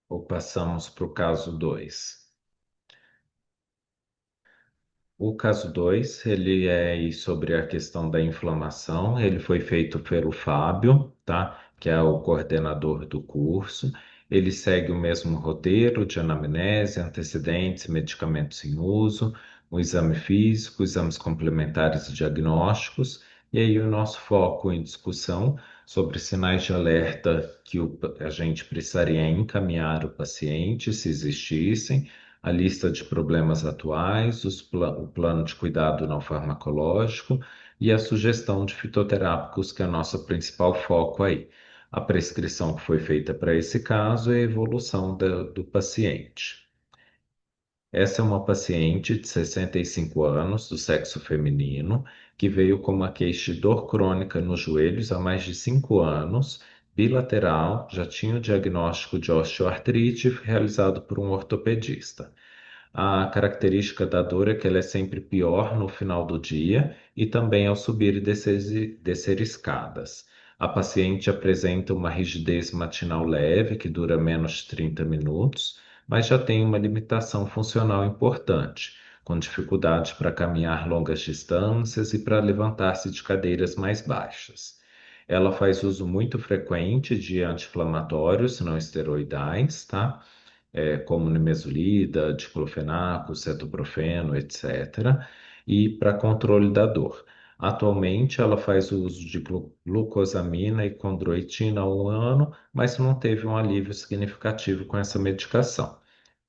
Ou passamos para o caso 2? O caso 2 ele é aí sobre a questão da inflamação. Ele foi feito pelo Fábio, tá? Que é o coordenador do curso. Ele segue o mesmo roteiro de anamnese, antecedentes, medicamentos em uso, o exame físico, exames complementares e diagnósticos. E aí o nosso foco em discussão sobre sinais de alerta que a gente precisaria encaminhar o paciente, se existissem, a lista de problemas atuais, o plano de cuidado não farmacológico e a sugestão de fitoterápicos, que é o nosso principal foco aí. A prescrição que foi feita para esse caso é a evolução do paciente. Essa é uma paciente de 65 anos, do sexo feminino, que veio com uma queixa de dor crônica nos joelhos há mais de 5 anos, bilateral, já tinha o diagnóstico de osteoartrite realizado por um ortopedista. A característica da dor é que ela é sempre pior no final do dia e também ao subir e descer escadas. A paciente apresenta uma rigidez matinal leve, que dura menos de 30 minutos, mas já tem uma limitação funcional importante, com dificuldade para caminhar longas distâncias e para levantar-se de cadeiras mais baixas. Ela faz uso muito frequente de anti-inflamatórios não esteroidais, tá? Como nimesulida, diclofenaco, cetoprofeno, etc., e para controle da dor. Atualmente, ela faz uso de glucosamina e condroitina há 1 ano, mas não teve um alívio significativo com essa medicação.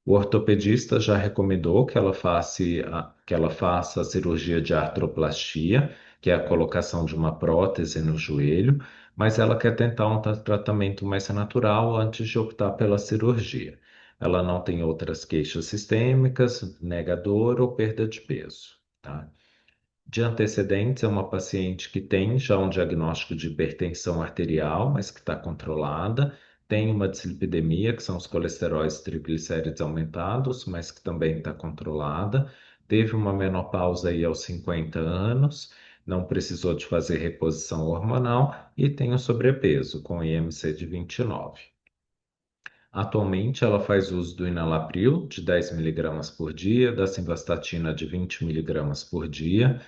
O ortopedista já recomendou que ela faça a cirurgia de artroplastia, que é a colocação de uma prótese no joelho, mas ela quer tentar um tratamento mais natural antes de optar pela cirurgia. Ela não tem outras queixas sistêmicas, nega dor ou perda de peso, tá? De antecedentes, é uma paciente que tem já um diagnóstico de hipertensão arterial, mas que está controlada, tem uma dislipidemia, que são os colesteróis e triglicérides aumentados, mas que também está controlada, teve uma menopausa aí aos 50 anos, não precisou de fazer reposição hormonal e tem o sobrepeso, com IMC de 29. Atualmente, ela faz uso do enalapril, de 10 miligramas por dia, da simvastatina, de 20 miligramas por dia,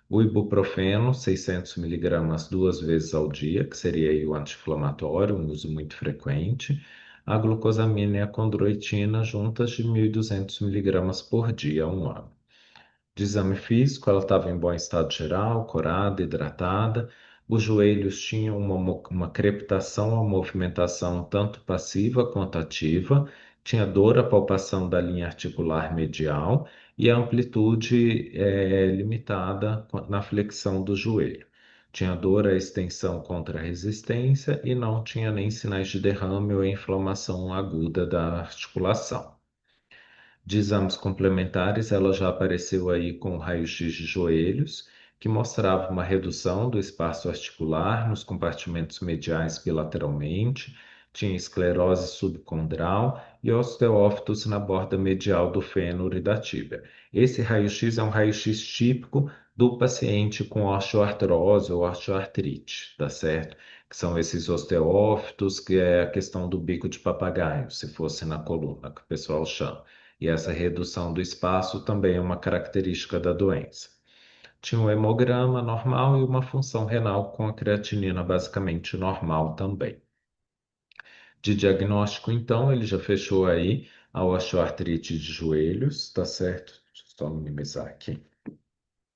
o ibuprofeno, 600 miligramas 2 vezes ao dia, que seria aí o anti-inflamatório, um uso muito frequente, a glucosamina e a condroitina juntas de 1.200 miligramas por dia há 1 ano. De exame físico, ela estava em bom estado geral, corada, hidratada. Os joelhos tinham uma crepitação ou movimentação tanto passiva quanto ativa. Tinha dor à palpação da linha articular medial e a amplitude limitada na flexão do joelho. Tinha dor à extensão contra a resistência e não tinha nem sinais de derrame ou inflamação aguda da articulação. De exames complementares, ela já apareceu aí com raio-x de joelhos, que mostrava uma redução do espaço articular nos compartimentos mediais bilateralmente, tinha esclerose subcondral e osteófitos na borda medial do fêmur e da tíbia. Esse raio-x é um raio-x típico do paciente com osteoartrose ou osteoartrite, tá certo? Que são esses osteófitos, que é a questão do bico de papagaio, se fosse na coluna, que o pessoal chama. E essa redução do espaço também é uma característica da doença. Tinha um hemograma normal e uma função renal com a creatinina basicamente normal também. De diagnóstico, então, ele já fechou aí a osteoartrite de joelhos, tá certo? Deixa eu só minimizar aqui.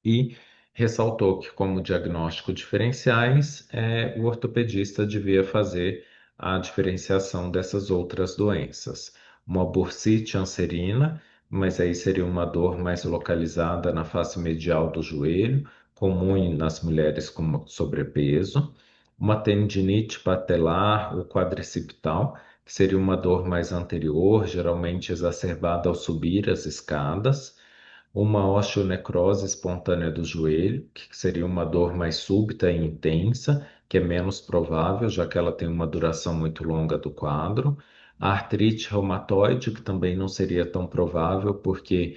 E ressaltou que, como diagnóstico diferenciais, o ortopedista devia fazer a diferenciação dessas outras doenças. Uma bursite anserina, mas aí seria uma dor mais localizada na face medial do joelho, comum nas mulheres com sobrepeso. Uma tendinite patelar ou quadricipital, que seria uma dor mais anterior, geralmente exacerbada ao subir as escadas. Uma osteonecrose espontânea do joelho, que seria uma dor mais súbita e intensa, que é menos provável, já que ela tem uma duração muito longa do quadro. A artrite reumatoide, que também não seria tão provável, porque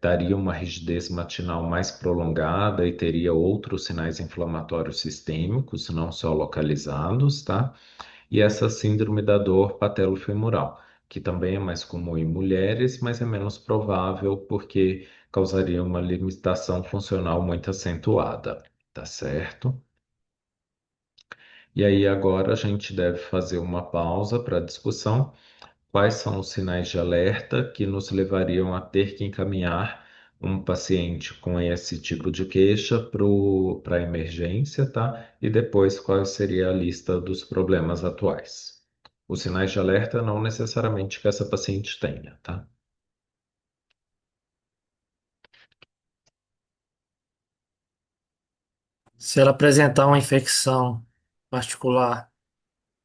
daria uma rigidez matinal mais prolongada e teria outros sinais inflamatórios sistêmicos, não só localizados, tá? E essa síndrome da dor patelofemoral, que também é mais comum em mulheres, mas é menos provável porque causaria uma limitação funcional muito acentuada, tá certo? E aí agora a gente deve fazer uma pausa para a discussão. Quais são os sinais de alerta que nos levariam a ter que encaminhar um paciente com esse tipo de queixa para a emergência, tá? E depois qual seria a lista dos problemas atuais. Os sinais de alerta não necessariamente que essa paciente tenha, tá? Se ela apresentar uma infecção particular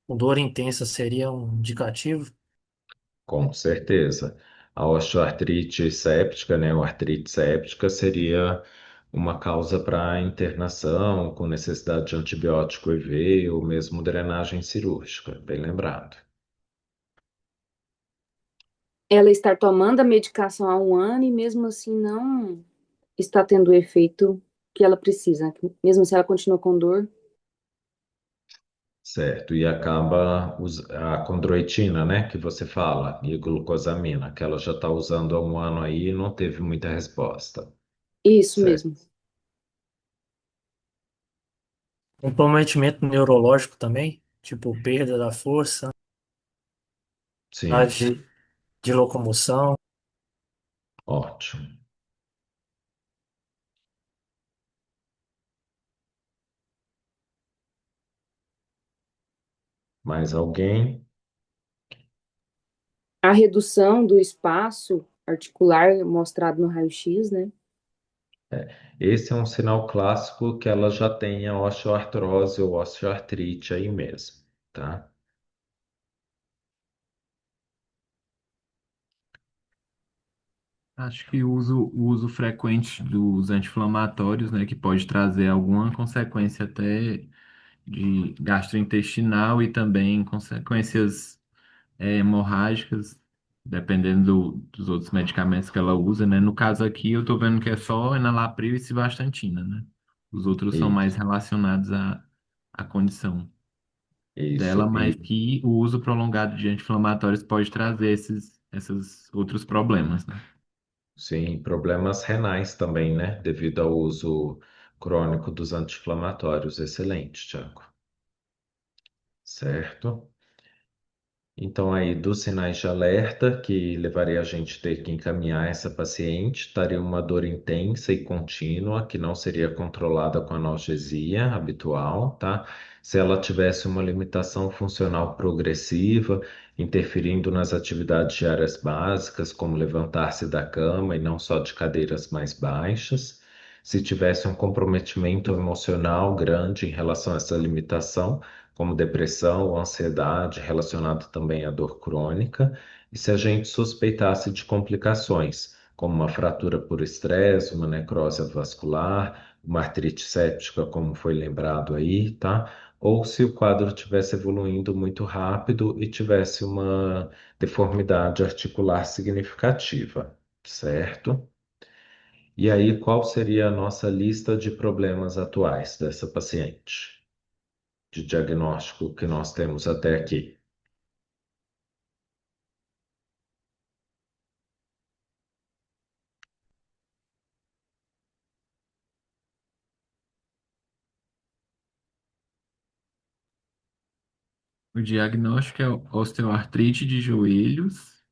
com dor intensa, seria um indicativo? Com certeza. A osteoartrite séptica, né, ou artrite séptica seria uma causa para internação com necessidade de antibiótico IV ou mesmo drenagem cirúrgica, bem lembrado. Ela estar tomando a medicação há um ano e mesmo assim não está tendo o efeito que ela precisa, mesmo se ela continua com dor. Certo, e acaba a condroitina, né, que você fala, e glucosamina, que ela já está usando há um ano aí e não teve muita resposta. Isso Certo, mesmo. Comprometimento neurológico também, tipo perda da força, sim, de locomoção. ótimo. Mais alguém? A redução do espaço articular mostrado no raio-x, né? Esse é um sinal clássico que ela já tem a osteoartrose ou osteoartrite aí mesmo, tá? Acho que o uso frequente dos anti-inflamatórios, né, que pode trazer alguma consequência até de gastrointestinal e também consequências hemorrágicas, dependendo dos outros medicamentos que ela usa, né? No caso aqui, eu tô vendo que é só enalapril e civastatina, né? Os outros são mais Isso, relacionados à condição dela, isso. mas E que o uso prolongado de anti-inflamatórios pode trazer esses outros problemas, né? sim, problemas renais também, né? Devido ao uso crônico dos anti-inflamatórios. Excelente, Tiago. Certo? Então, aí, dos sinais de alerta que levaria a gente a ter que encaminhar essa paciente, estaria uma dor intensa e contínua, que não seria controlada com analgesia habitual, tá? Se ela tivesse uma limitação funcional progressiva, interferindo nas atividades diárias básicas, como levantar-se da cama e não só de cadeiras mais baixas. Se tivesse um comprometimento emocional grande em relação a essa limitação, como depressão ou ansiedade relacionado também à dor crônica, e se a gente suspeitasse de complicações, como uma fratura por estresse, uma necrose vascular, uma artrite séptica, como foi lembrado aí, tá? Ou se o quadro estivesse evoluindo muito rápido e tivesse uma deformidade articular significativa, certo? E aí, qual seria a nossa lista de problemas atuais dessa paciente? De diagnóstico que nós temos até aqui. O diagnóstico é osteoartrite de joelhos.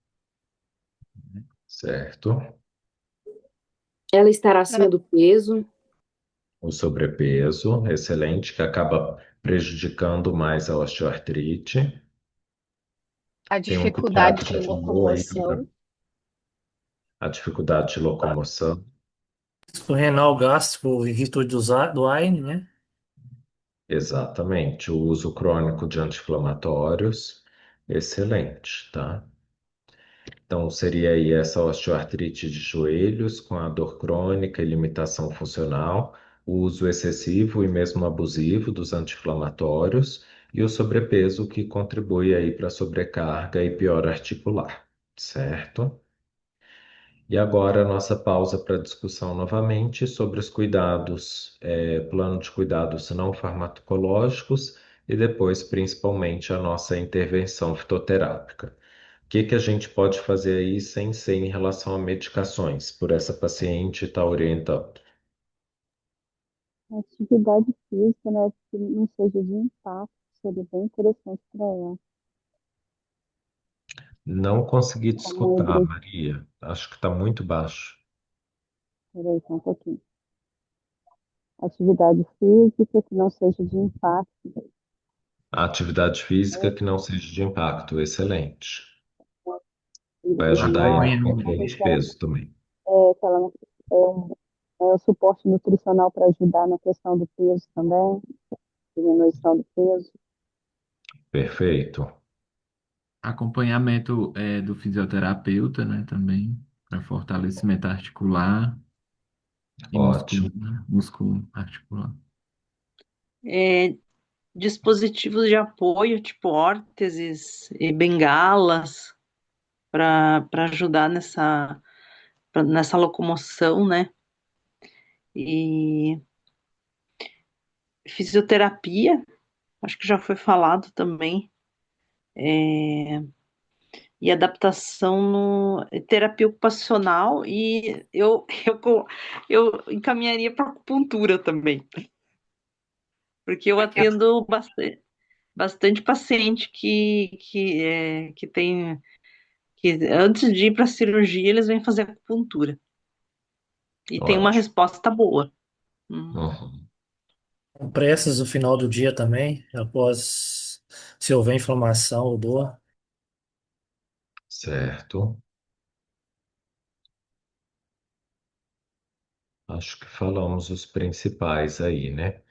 Certo? Ela estar acima do peso. O sobrepeso, excelente, que acaba prejudicando mais a osteoartrite. A Tem um dificuldade de pediatra bom aí, locomoção. a dificuldade de locomoção. Risco renal gástrico e risco do Lyme, né? Exatamente. O uso crônico de anti-inflamatórios, excelente, tá? Então, seria aí essa osteoartrite de joelhos com a dor crônica e limitação funcional, o uso excessivo e mesmo abusivo dos anti-inflamatórios e o sobrepeso que contribui aí para a sobrecarga e pior articular, certo? E agora a nossa pausa para discussão novamente sobre os cuidados, plano de cuidados não farmacológicos e depois, principalmente, a nossa intervenção fitoterápica. O que que a gente pode fazer aí sem ser em relação a medicações, por essa paciente estar orientando? Atividade física, né, que não seja de impacto, seria bem interessante para ela. Não consegui te Como escutar, exercício, Maria. Acho que está muito baixo. peraí, só um pouquinho. Atividade física que não seja de impacto, A atividade física né, que não seja de impacto, excelente. Vai ajudar aí no eliminar, controle de porque ela, peso também. que ela não- o suporte nutricional para ajudar na questão do peso também, diminuição do peso. Perfeito. Acompanhamento do fisioterapeuta, né, também, para fortalecimento articular e Ótimo. músculo articular. É, dispositivos de apoio, tipo órteses e bengalas, para ajudar nessa locomoção, né? E fisioterapia, acho que já foi falado também, é, e adaptação no terapia ocupacional, e eu encaminharia para acupuntura também, porque eu atendo bastante paciente que tem que antes de ir para a cirurgia eles vêm fazer acupuntura e tem uma Ótimo. resposta boa. Uhum. Compressas no final do dia também, após se houver inflamação ou dor. Certo. Acho que falamos os principais aí, né?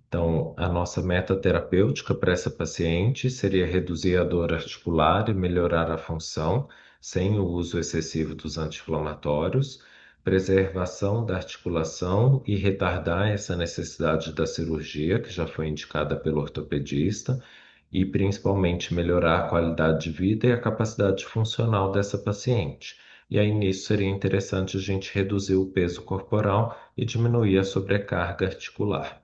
Então, a nossa meta terapêutica para essa paciente seria reduzir a dor articular e melhorar a função, sem o uso excessivo dos anti-inflamatórios, preservação da articulação e retardar essa necessidade da cirurgia, que já foi indicada pelo ortopedista, e principalmente melhorar a qualidade de vida e a capacidade funcional dessa paciente. E aí, nisso, seria interessante a gente reduzir o peso corporal e diminuir a sobrecarga articular.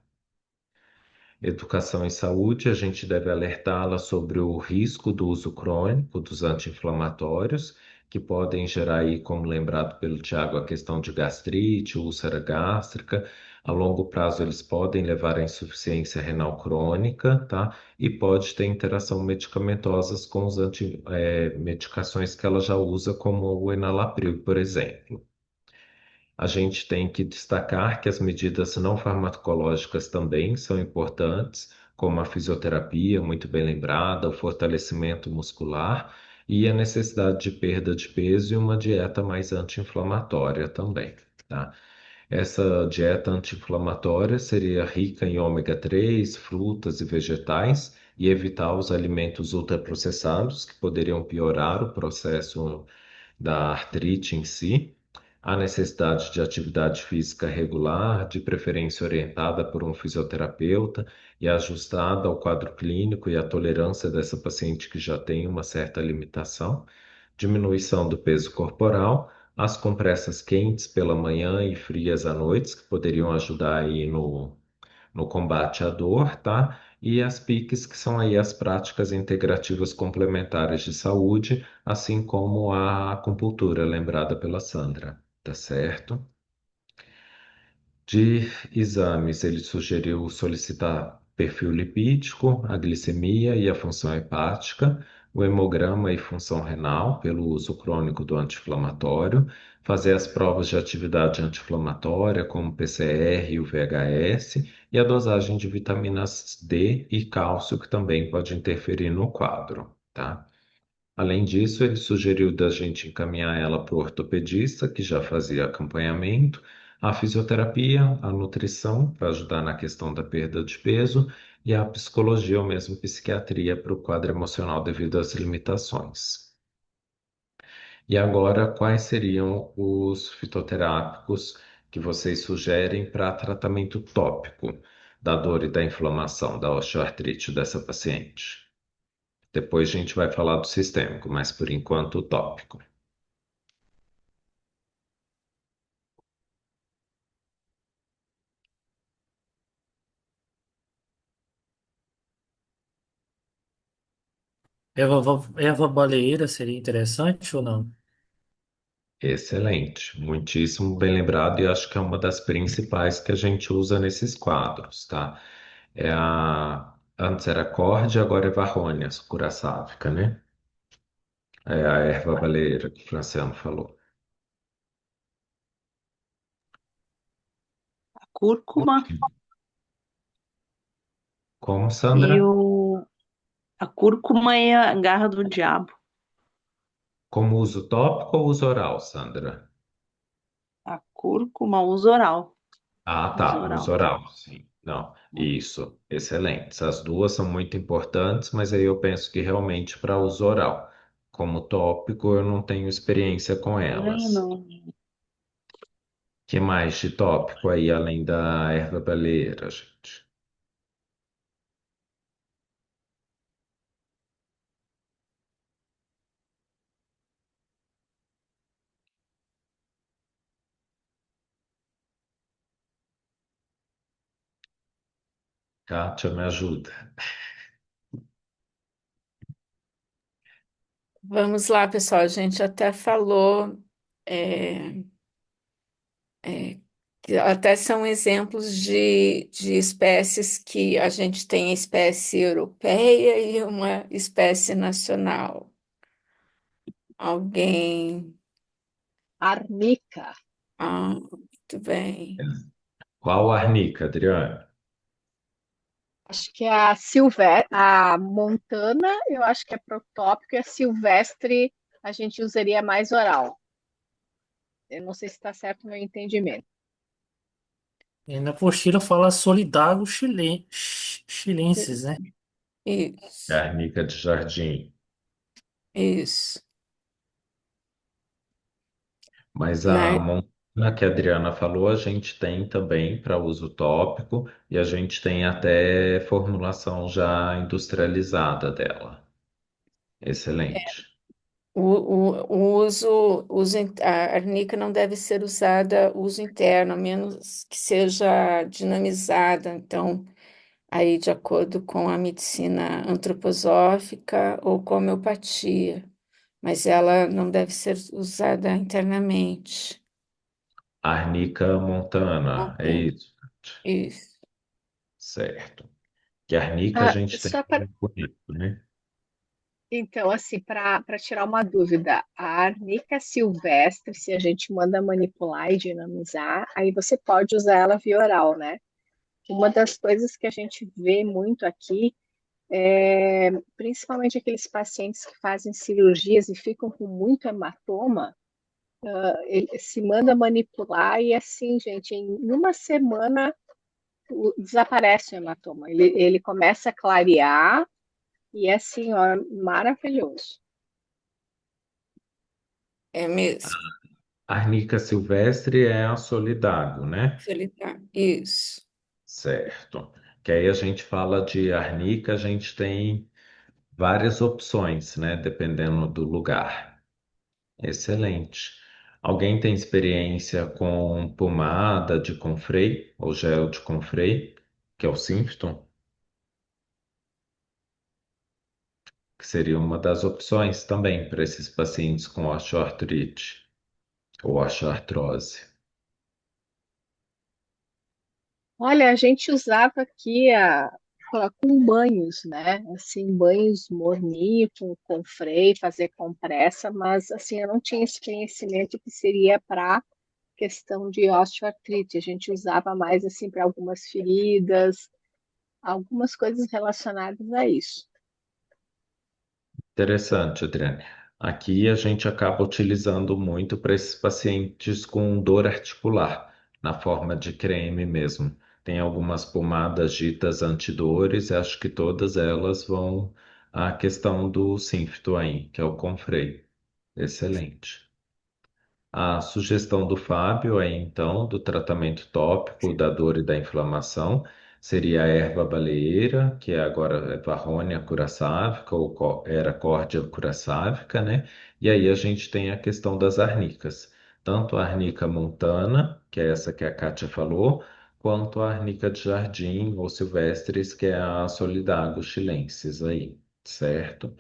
Educação em saúde, a gente deve alertá-la sobre o risco do uso crônico dos anti-inflamatórios, que podem gerar aí, como lembrado pelo Tiago, a questão de gastrite, úlcera gástrica. A longo prazo, eles podem levar à insuficiência renal crônica, tá? E pode ter interação medicamentosas com os medicações que ela já usa, como o enalapril, por exemplo. A gente tem que destacar que as medidas não farmacológicas também são importantes, como a fisioterapia, muito bem lembrada, o fortalecimento muscular e a necessidade de perda de peso e uma dieta mais anti-inflamatória também, tá? Essa dieta anti-inflamatória seria rica em ômega 3, frutas e vegetais e evitar os alimentos ultraprocessados que poderiam piorar o processo da artrite em si, a necessidade de atividade física regular, de preferência orientada por um fisioterapeuta e ajustada ao quadro clínico e à tolerância dessa paciente que já tem uma certa limitação, diminuição do peso corporal, as compressas quentes pela manhã e frias à noite, que poderiam ajudar aí no combate à dor, tá? E as PICs, que são aí as práticas integrativas complementares de saúde, assim como a acupuntura, lembrada pela Sandra, tá certo? De exames, ele sugeriu solicitar perfil lipídico, a glicemia e a função hepática, o hemograma e função renal, pelo uso crônico do anti-inflamatório, fazer as provas de atividade anti-inflamatória, como o PCR e o VHS, e a dosagem de vitaminas D e cálcio, que também pode interferir no quadro, tá? Além disso, ele sugeriu da gente encaminhar ela para o ortopedista, que já fazia acompanhamento, a fisioterapia, a nutrição, para ajudar na questão da perda de peso, e a psicologia ou mesmo psiquiatria para o quadro emocional devido às limitações. E agora, quais seriam os fitoterápicos que vocês sugerem para tratamento tópico da dor e da inflamação da osteoartrite dessa paciente? Depois a gente vai falar do sistêmico, mas por enquanto o tópico. Erva baleeira seria interessante ou não? Excelente, muitíssimo bem lembrado e acho que é uma das principais que a gente usa nesses quadros, tá? Antes era Cordia, agora é Varrônia curaçáfica, né? É a erva baleeira que o Franciano falou. Cúrcuma Como, e Sandra? a cúrcuma e a garra do diabo. Como uso tópico ou uso oral, Sandra? A cúrcuma, uso oral. Ah, Uso tá, uso oral. oral, sim. Não, isso, excelente. As duas são muito importantes, mas aí eu penso que realmente para uso oral. Como tópico, eu não tenho experiência com Também elas. não. Que mais de tópico aí, além da erva baleeira, gente? Kátia, me ajuda. Vamos lá, pessoal. A gente até falou, é, que até são exemplos de espécies que a gente tem a espécie europeia e uma espécie nacional. Alguém? Arnica. Ah, muito bem. Qual arnica, Adriana? Acho que é a montana, eu acho que é protópico, e a silvestre a gente usaria mais oral. Eu não sei se está certo o meu entendimento. E na apostila fala Solidago chilensis, né? É a Isso, arnica de jardim. isso. Mas a Mas montana que a Adriana falou, a gente tem também para uso tópico e a gente tem até formulação já industrializada dela. Excelente. a arnica não deve ser usada uso interno, a menos que seja dinamizada. Então, aí de acordo com a medicina antroposófica ou com a homeopatia, mas ela não deve ser usada internamente. Arnica montana, é Ok, isso? isso. Certo. Que arnica a Ah, gente tem só para bonito, né? Então, assim, para tirar uma dúvida, a arnica silvestre, se a gente manda manipular e dinamizar, aí você pode usar ela via oral, né? Uma das coisas que a gente vê muito aqui é, principalmente aqueles pacientes que fazem cirurgias e ficam com muito hematoma, ele se manda manipular e assim, gente, em uma semana desaparece o hematoma. Ele começa a clarear e é assim, ó, maravilhoso. É mesmo. Arnica silvestre é a solidago, né? Solitário. Isso. Certo. Que aí a gente fala de arnica, a gente tem várias opções, né? Dependendo do lugar. Excelente. Alguém tem experiência com pomada de Comfrey ou gel de Comfrey, que é o Symptom, que seria uma das opções também para esses pacientes com osteoartrite ou osteoartrose. Olha, a gente usava aqui com banhos, né? Assim, banhos morninho, com freio, fazer compressa, mas assim, eu não tinha esse conhecimento que seria para questão de osteoartrite. A gente usava mais assim para algumas feridas, algumas coisas relacionadas a isso. Interessante, Adriane. Aqui a gente acaba utilizando muito para esses pacientes com dor articular, na forma de creme mesmo. Tem algumas pomadas ditas antidores, e acho que todas elas vão à questão do Sínfito aí, que é o Confrei. Excelente. A sugestão do Fábio aí, então, do tratamento tópico da dor e da inflamação, seria a erva baleeira, que agora é Varrhonia curaçávica, ou era Córdia curaçávica, né? E aí a gente tem a questão das arnicas, tanto a arnica montana, que é essa que a Kátia falou, quanto a arnica de jardim ou silvestres, que é a Solidago chilensis aí, certo?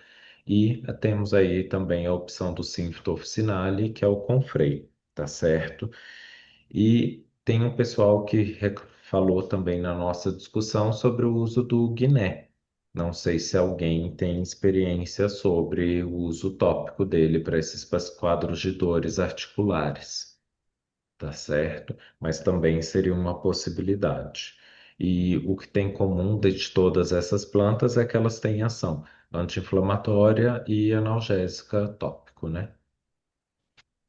E temos aí também a opção do Sinfto Officinale, que é o Confrei, tá certo? E tem um pessoal que falou também na nossa discussão sobre o uso do Guiné. Não sei se alguém tem experiência sobre o uso tópico dele para esses quadros de dores articulares, tá certo? Mas também seria uma possibilidade. E o que tem em comum de todas essas plantas é que elas têm ação anti-inflamatória e analgésica tópico, né?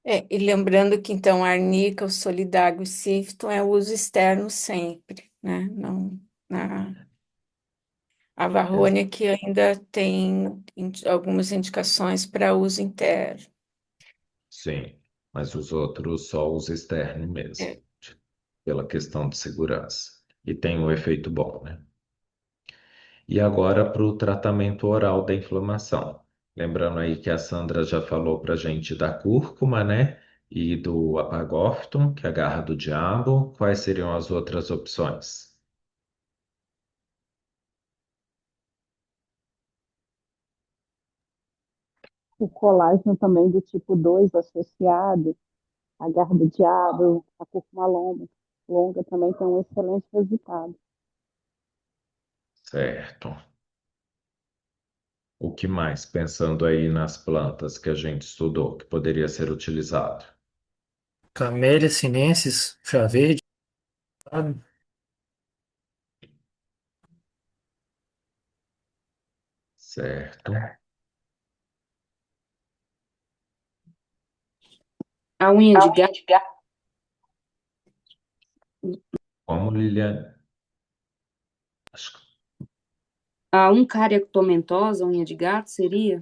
E lembrando que então a arnica, o solidário e o sífton é uso externo sempre, né? Não, a varrônia que ainda tem algumas indicações para uso interno. Sim, mas os outros só uso externo mesmo, É, pela questão de segurança. E tem um efeito bom, né? E agora para o tratamento oral da inflamação. Lembrando aí que a Sandra já falou para a gente da cúrcuma, né? E do apagófton, que é a garra do diabo. Quais seriam as outras opções? O colágeno também do tipo 2 associado, a garra do diabo, a cúrcuma longa também tem um excelente resultado. Certo. O que mais, pensando aí nas plantas que a gente estudou, que poderia ser utilizado? Camélia sinensis, chá verde, sabe? Certo. A unha de gato, Como Lilian? Acho que a uncária tomentosa, unha de gato, seria?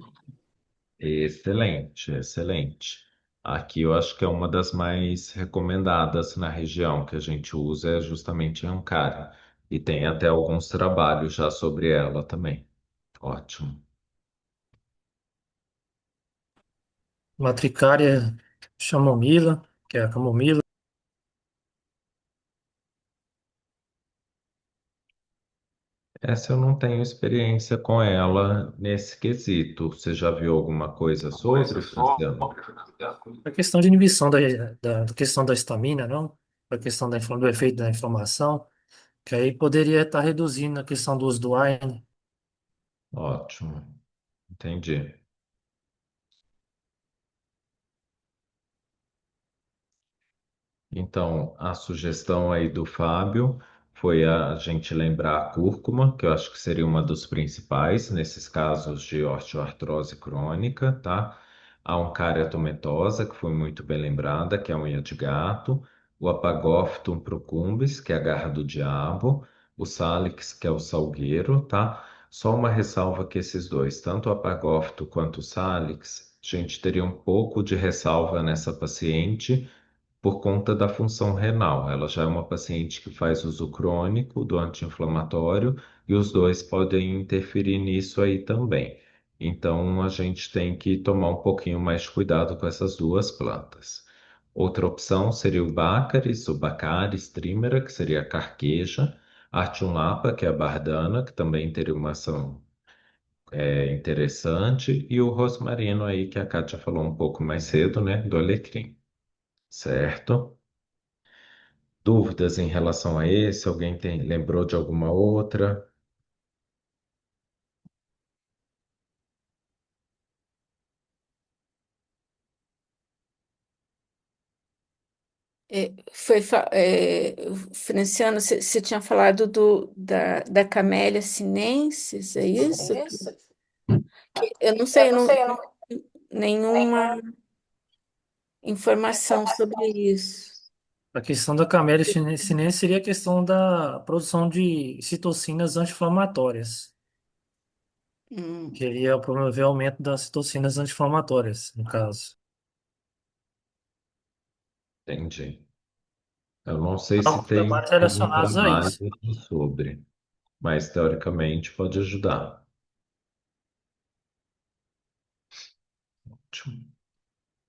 excelente, excelente. Aqui eu acho que é uma das mais recomendadas na região que a gente usa é justamente a Ankara. E tem até alguns trabalhos já sobre ela também. Ótimo. Matricária chamomila, que é a camomila. Essa eu não tenho experiência com ela nesse quesito. Você já viu alguma coisa sobre, Franciano? A questão de inibição da questão da estamina, não? A questão do efeito da inflamação, que aí poderia estar reduzindo a questão do uso do iron. Ótimo, entendi. Então, a sugestão aí do Fábio foi a gente lembrar a cúrcuma, que eu acho que seria uma dos principais nesses casos de osteoartrose crônica, tá? A Oncaria tomentosa, que foi muito bem lembrada, que é a unha de gato, o Apagófton procumbens, que é a garra do diabo, o Salix, que é o salgueiro, tá? Só uma ressalva que esses dois, tanto o Apagófton quanto o Salix, a gente teria um pouco de ressalva nessa paciente por conta da função renal. Ela já é uma paciente que faz uso crônico do anti-inflamatório e os dois podem interferir nisso aí também. Então, a gente tem que tomar um pouquinho mais de cuidado com essas duas plantas. Outra opção seria o Baccharis trimera, que seria a carqueja, Artium que é a bardana, que também teria uma ação interessante, e o rosmarino aí, que a Kátia falou um pouco mais cedo, né, do alecrim, certo? Dúvidas em relação a esse? Alguém lembrou de alguma outra? Franciano, você tinha falado da Camélia sinensis, é isso? Eu não sei, eu não nenhuma informação sobre isso. A questão da camélia sinensis seria a questão da produção de citocinas anti-inflamatórias, Hum. que iria promover o aumento das citocinas anti-inflamatórias, no caso. Entendi. Eu não sei se Então, tem trabalhos algum relacionados a trabalho isso. sobre, mas teoricamente pode ajudar. Ótimo.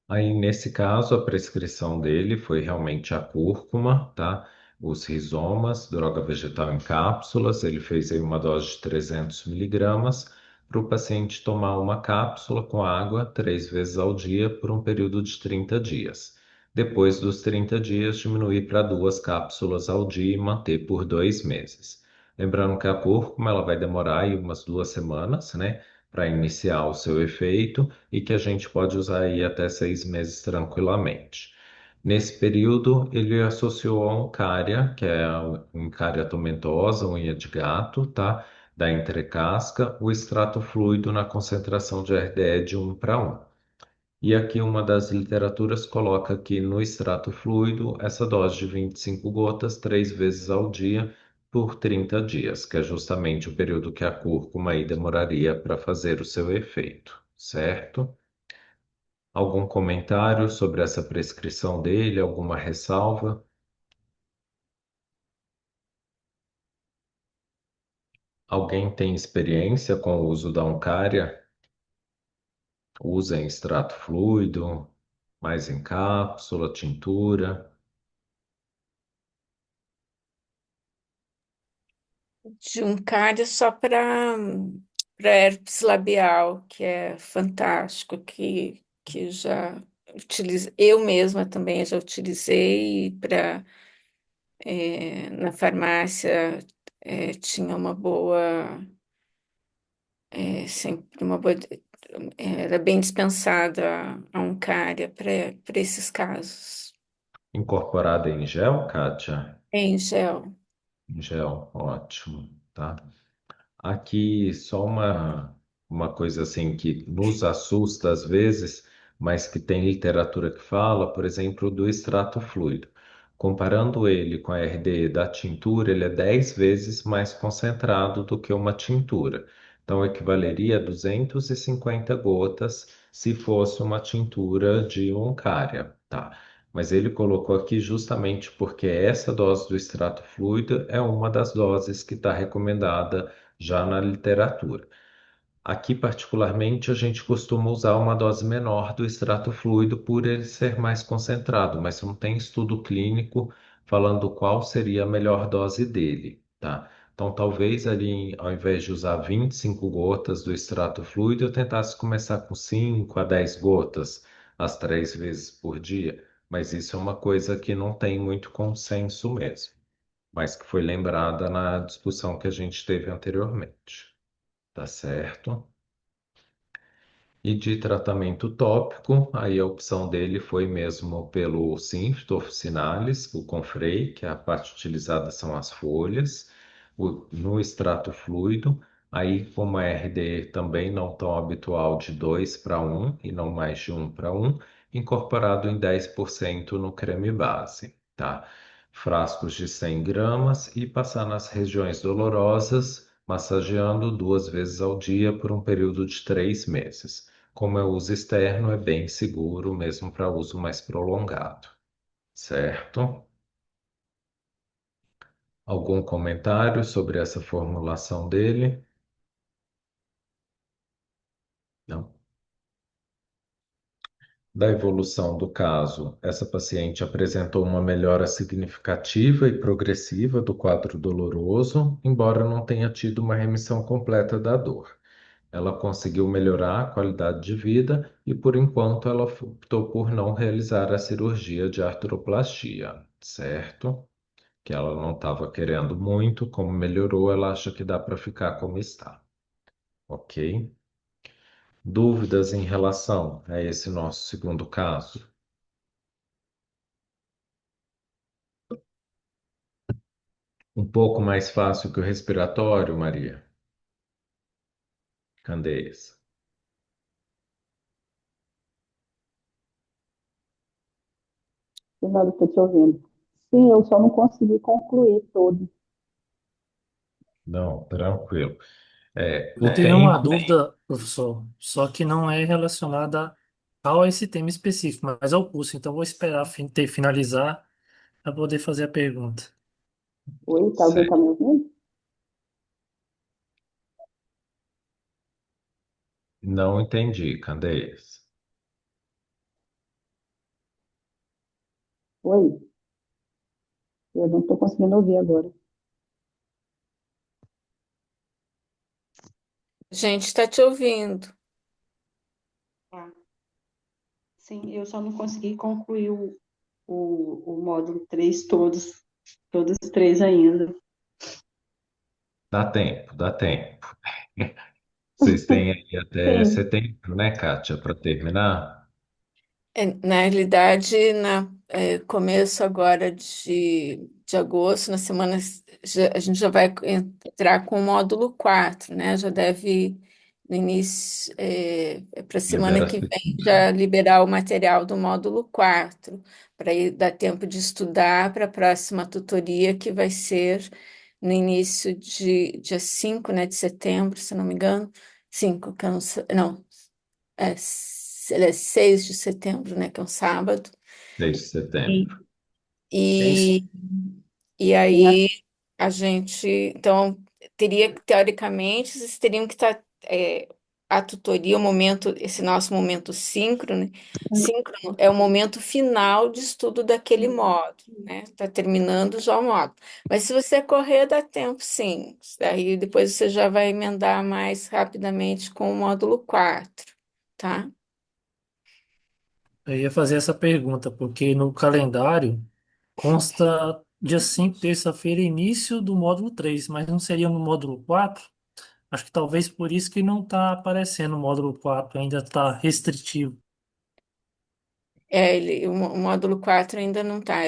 Aí, nesse caso, a prescrição dele foi realmente a cúrcuma, tá? Os rizomas, droga vegetal em cápsulas. Ele fez aí uma dose de 300 miligramas para o paciente tomar uma cápsula com água 3 vezes ao dia por um período de 30 dias. Depois dos 30 dias, diminuir para 2 cápsulas ao dia e manter por 2 meses. Lembrando que a cúrcuma ela vai demorar aí umas 2 semanas, né, para iniciar o seu efeito e que a gente pode usar aí até 6 meses tranquilamente. Nesse período, ele associou a uncária, que é a uncária tomentosa, unha de gato, tá? Da entrecasca, o extrato fluido na concentração de RDE de 1 para 1. E aqui uma das literaturas coloca que no extrato fluido, essa dose de 25 gotas, 3 vezes ao dia, por 30 dias, que é justamente o período que a cúrcuma aí demoraria para fazer o seu efeito, certo? Algum comentário sobre essa prescrição dele? Alguma ressalva? Alguém tem experiência com o uso da Oncária? Usa em extrato fluido, mais em cápsula, tintura? De um cárie só para herpes labial, que é fantástico, que já utilizei, eu mesma também já utilizei para na farmácia tinha uma boa, sempre uma boa, era bem dispensada a Oncária para esses casos. Incorporada em gel, Kátia? Em gel. Em gel, ótimo, tá? Aqui só uma coisa assim que nos assusta às vezes, mas que tem literatura que fala, por exemplo, do extrato fluido. Comparando ele com a RDE da tintura, ele é 10 vezes mais concentrado do que uma tintura. Então, equivaleria a 250 gotas se fosse uma tintura de Oncária, tá? Mas ele colocou aqui justamente porque essa dose do extrato fluido é uma das doses que está recomendada já na literatura. Aqui, particularmente, a gente costuma usar uma dose menor do extrato fluido por ele ser mais concentrado, mas não tem estudo clínico falando qual seria a melhor dose dele, tá? Então, talvez ali, ao invés de usar 25 gotas do extrato fluido, eu tentasse começar com 5 a 10 gotas, as 3 vezes por dia, mas isso é uma coisa que não tem muito consenso mesmo, mas que foi lembrada na discussão que a gente teve anteriormente. Tá certo? E de tratamento tópico, aí a opção dele foi mesmo pelo Symphto officinalis, o Confrei, que a parte utilizada são as folhas, no extrato fluido, aí com uma RD também não tão habitual de 2 para 1 e não mais de 1 para 1, incorporado em 10% no creme base, tá? Frascos de 100 gramas e passar nas regiões dolorosas, massageando 2 vezes ao dia por um período de 3 meses. Como é uso externo, é bem seguro, mesmo para uso mais prolongado, certo? Algum comentário sobre essa formulação dele? Não. Da evolução do caso, essa paciente apresentou uma melhora significativa e progressiva do quadro doloroso, embora não tenha tido uma remissão completa da dor. Ela conseguiu melhorar a qualidade de vida e, por enquanto, ela optou por não realizar a cirurgia de artroplastia, certo? Que ela não estava querendo muito, como melhorou, ela acha que dá para ficar como está, ok? Dúvidas em relação a esse nosso segundo caso? Um pouco mais fácil que o respiratório, Maria Candeias. Fernando, estou te ouvindo. Sim, eu só não consegui concluir todo. Não, tranquilo. Eu O tenho uma tempo. dúvida, professor, só que não é relacionada a esse tema específico, mas ao curso. Então, vou esperar finalizar para poder fazer a pergunta. Oi, tá, alguém está me ouvindo? Não entendi, Candeias. Oi, eu não estou conseguindo ouvir agora. A gente está te ouvindo. Tá. Sim, eu só não consegui concluir o módulo 3 todos os três ainda. Dá tempo, dá tempo. Vocês têm aí até Sim. setembro, né, Kátia, para terminar? Na realidade, começo agora de agosto, na semana, a gente já vai entrar com o módulo 4, né? Já deve, no início, para a semana Libera as que vem, pessoas. já liberar o material do módulo 4 para dar tempo de estudar para a próxima tutoria, que vai ser no início de dia 5, né, de setembro, se não me engano. 5, que eu não sei, não. Ele é 6 de setembro, né? Que é um sábado. 6 de setembro. Sim. É isso. E, e E na- aí a gente, então, teria, teoricamente, vocês teriam que estar, a tutoria, o momento, esse nosso momento síncrono é o momento final de estudo daquele módulo, né? Está terminando já o módulo. Mas se você correr, dá tempo, sim. Aí depois você já vai emendar mais rapidamente com o módulo 4, tá? Eu ia fazer essa pergunta, porque no calendário consta dia 5, terça-feira, início do módulo 3, mas não seria no módulo 4? Acho que talvez por isso que não está aparecendo o módulo 4, ainda está restritivo. O módulo 4 ainda não está.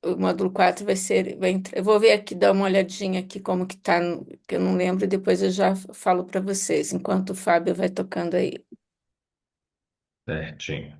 O módulo 4 vai ser. Eu vou ver aqui, dar uma olhadinha aqui como que tá, que eu não lembro, e depois eu já falo para vocês, enquanto o Fábio vai tocando aí. Certinho.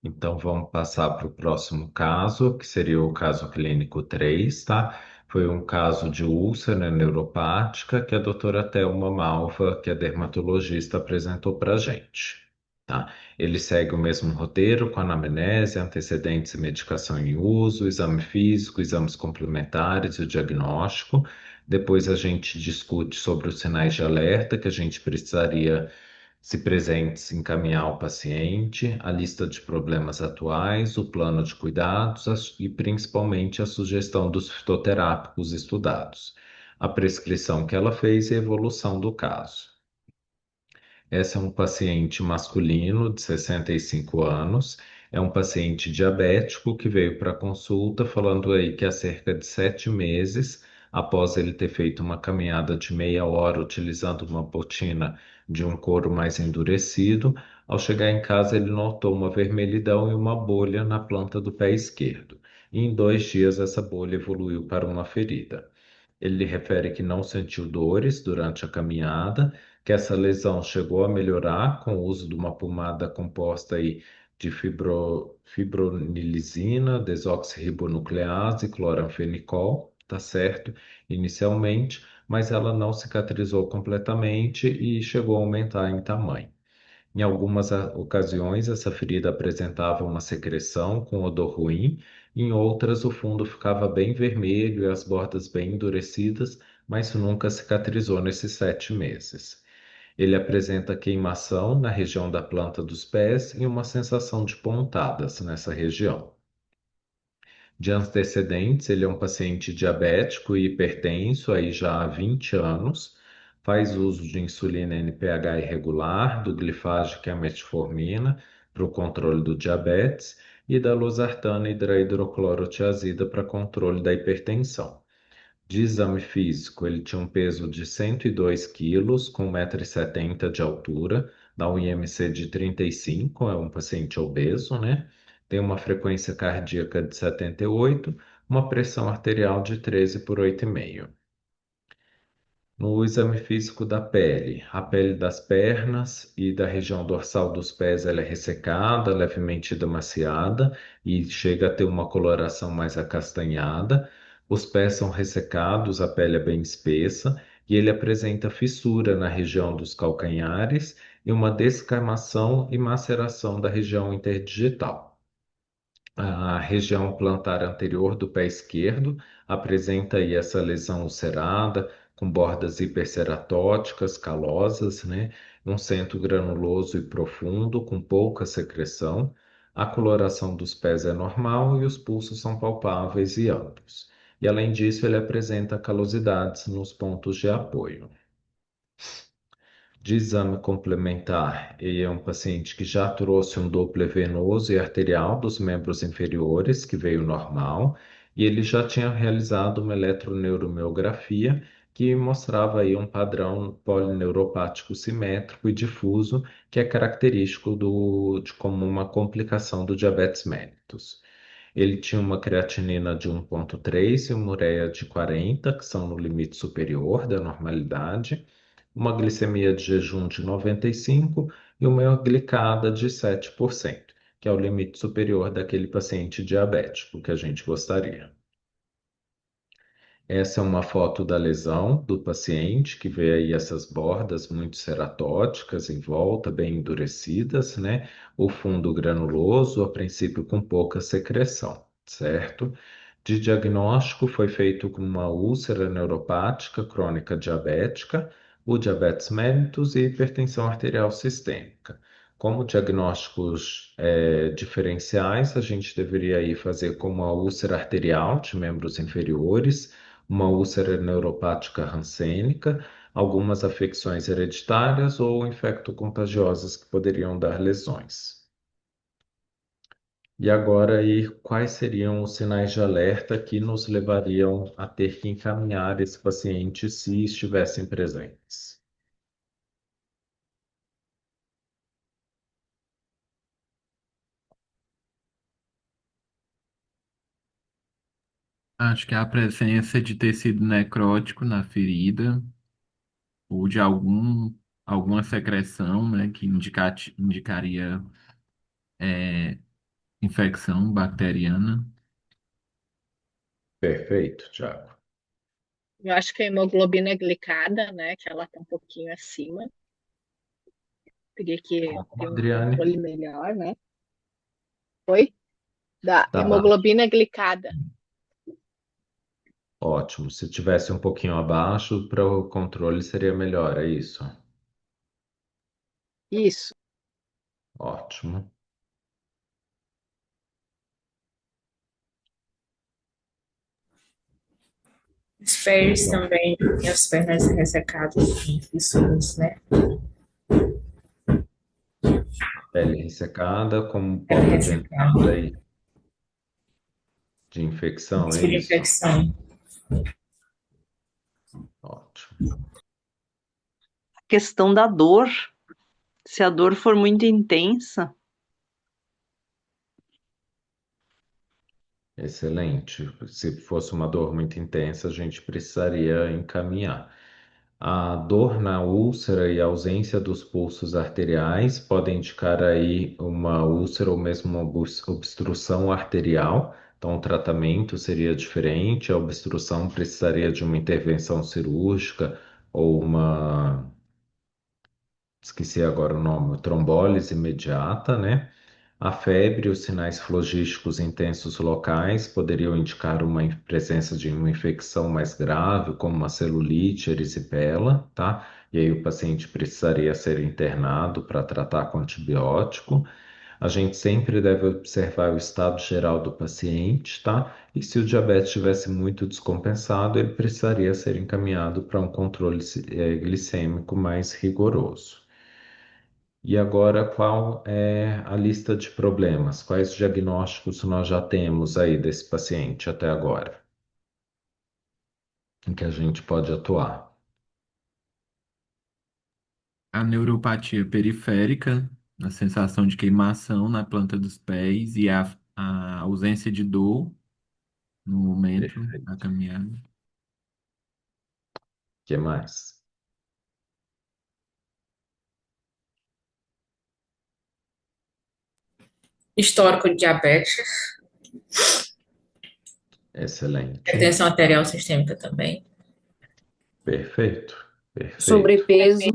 Então, vamos passar para o próximo caso, que seria o caso clínico 3, tá? Foi um caso de úlcera neuropática que a doutora Thelma Malva, que é dermatologista, apresentou para a gente, tá? Ele segue o mesmo roteiro, com anamnese, antecedentes e medicação em uso, exame físico, exames complementares e o diagnóstico. Depois a gente discute sobre os sinais de alerta que a gente precisaria, se presentes, encaminhar o paciente, a lista de problemas atuais, o plano de cuidados e principalmente a sugestão dos fitoterápicos estudados, a prescrição que ela fez e a evolução do caso. Esse é um paciente masculino de 65 anos, é um paciente diabético que veio para consulta falando aí que há cerca de 7 meses, após ele ter feito uma caminhada de meia hora utilizando uma botina de um couro mais endurecido, ao chegar em casa ele notou uma vermelhidão e uma bolha na planta do pé esquerdo. E em 2 dias essa bolha evoluiu para uma ferida. Ele refere que não sentiu dores durante a caminhada, que essa lesão chegou a melhorar com o uso de uma pomada composta aí de fibronilizina, desoxirribonuclease e cloranfenicol, tá certo, inicialmente, mas ela não cicatrizou completamente e chegou a aumentar em tamanho. Em algumas ocasiões, essa ferida apresentava uma secreção com odor ruim, em outras, o fundo ficava bem vermelho e as bordas bem endurecidas, mas nunca cicatrizou nesses 7 meses. Ele apresenta queimação na região da planta dos pés e uma sensação de pontadas nessa região. De antecedentes, ele é um paciente diabético e hipertenso aí já há 20 anos, faz uso de insulina NPH irregular, do glifage, que é a metformina, para o controle do diabetes, e da losartana hidrahidroclorotiazida para controle da hipertensão. De exame físico, ele tinha um peso de 102 quilos, com 1,70 m de altura, dá um IMC de 35, é um paciente obeso, né? Tem uma frequência cardíaca de 78, uma pressão arterial de 13 por 8,5. No exame físico da pele, a pele das pernas e da região dorsal dos pés ela é ressecada, levemente demaciada e chega a ter uma coloração mais acastanhada. Os pés são ressecados, a pele é bem espessa e ele apresenta fissura na região dos calcanhares e uma descamação e maceração da região interdigital. A região plantar anterior do pé esquerdo apresenta aí essa lesão ulcerada, com bordas hiperceratóticas, calosas, né? Um centro granuloso e profundo, com pouca secreção. A coloração dos pés é normal e os pulsos são palpáveis e amplos. E além disso, ele apresenta calosidades nos pontos de apoio. De exame complementar, ele é um paciente que já trouxe um Doppler venoso e arterial dos membros inferiores, que veio normal, e ele já tinha realizado uma eletroneuromiografia que mostrava aí um padrão polineuropático simétrico e difuso, que é característico de como uma complicação do diabetes mellitus. Ele tinha uma creatinina de 1,3 e uma ureia de 40, que são no limite superior da normalidade, uma glicemia de jejum de 95 e uma glicada de 7%, que é o limite superior daquele paciente diabético que a gente gostaria. Essa é uma foto da lesão do paciente, que vê aí essas bordas muito ceratóticas em volta, bem endurecidas, né? O fundo granuloso, a princípio com pouca secreção, certo? De diagnóstico foi feito com uma úlcera neuropática crônica diabética, o diabetes mellitus e hipertensão arterial sistêmica. Como diagnósticos diferenciais, a gente deveria aí fazer como a úlcera arterial de membros inferiores, uma úlcera neuropática rancênica, algumas afecções hereditárias ou infectocontagiosas que poderiam dar lesões. E agora, aí, quais seriam os sinais de alerta que nos levariam a ter que encaminhar esse paciente se estivessem presentes? Acho que a presença de tecido necrótico na ferida ou de alguma secreção, né, que indicaria é, infecção bacteriana. Perfeito, Tiago. Eu acho que a hemoglobina glicada, né, que ela tá um pouquinho acima, teria que ter um Adriane, controle melhor, né? Oi? Da tá baixo. hemoglobina glicada. Ótimo. Se tivesse um pouquinho abaixo, para o controle seria melhor, é isso? Isso. Ótimo. Os pés Então, também, e as pernas ressecadas, em fissuras, né? pele ressecada como Pele porta de entrada ressecada. aí de infecção, é Risco de isso? infecção. Ótimo. A questão da dor, se a dor for muito intensa, Excelente. Se fosse uma dor muito intensa, a gente precisaria encaminhar. A dor na úlcera e a ausência dos pulsos arteriais podem indicar aí uma úlcera ou mesmo uma obstrução arterial. Então, o tratamento seria diferente. A obstrução precisaria de uma intervenção cirúrgica ou esqueci agora o nome, trombólise imediata, né? A febre e os sinais flogísticos intensos locais poderiam indicar uma presença de uma infecção mais grave, como uma celulite, erisipela, tá? E aí o paciente precisaria ser internado para tratar com antibiótico. A gente sempre deve observar o estado geral do paciente, tá? E se o diabetes estivesse muito descompensado, ele precisaria ser encaminhado para um controle glicêmico mais rigoroso. E agora, qual é a lista de problemas? Quais diagnósticos nós já temos aí desse paciente até agora, em que a gente pode atuar? A neuropatia periférica, a sensação de queimação na planta dos pés e a ausência de dor no momento da Perfeito. caminhada. O que mais? Histórico de diabetes, Excelente. hipertensão arterial sistêmica também. Perfeito. Perfeito. Sobrepeso,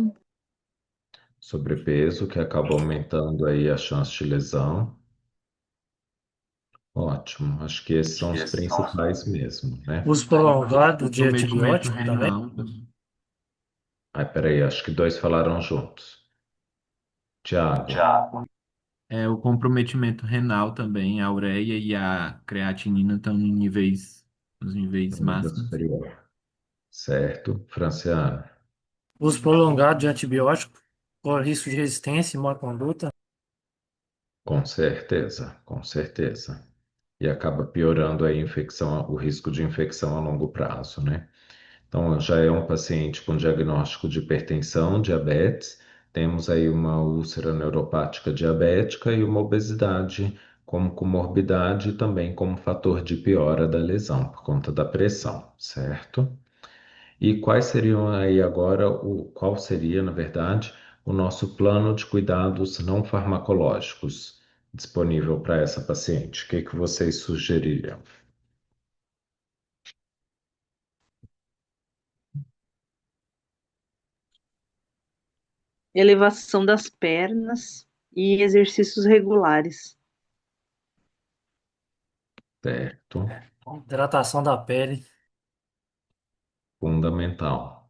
Sobrepeso, que acaba aumentando aí a chance de lesão. Ótimo. Acho que esses são os principais mesmo, né? Uso prolongado de Comprometimento antibiótico também. renal. Ai, peraí, acho que dois falaram juntos. Tiago, O comprometimento renal também, a ureia e a creatinina estão nos níveis nível máximos. superior. Certo. Franciano. Uso prolongado de antibiótico, corre risco de resistência e má conduta. Com certeza, com certeza. E acaba piorando a infecção, o risco de infecção a longo prazo, né? Então, já é um paciente com diagnóstico de hipertensão, diabetes, temos aí uma úlcera neuropática diabética e uma obesidade como comorbidade e também como fator de piora da lesão, por conta da pressão, certo? E quais seriam aí agora, qual seria, na verdade, o nosso plano de cuidados não farmacológicos disponível para essa paciente? O que que vocês sugeririam? Elevação das pernas e exercícios regulares. Certo, Hidratação da pele. fundamental.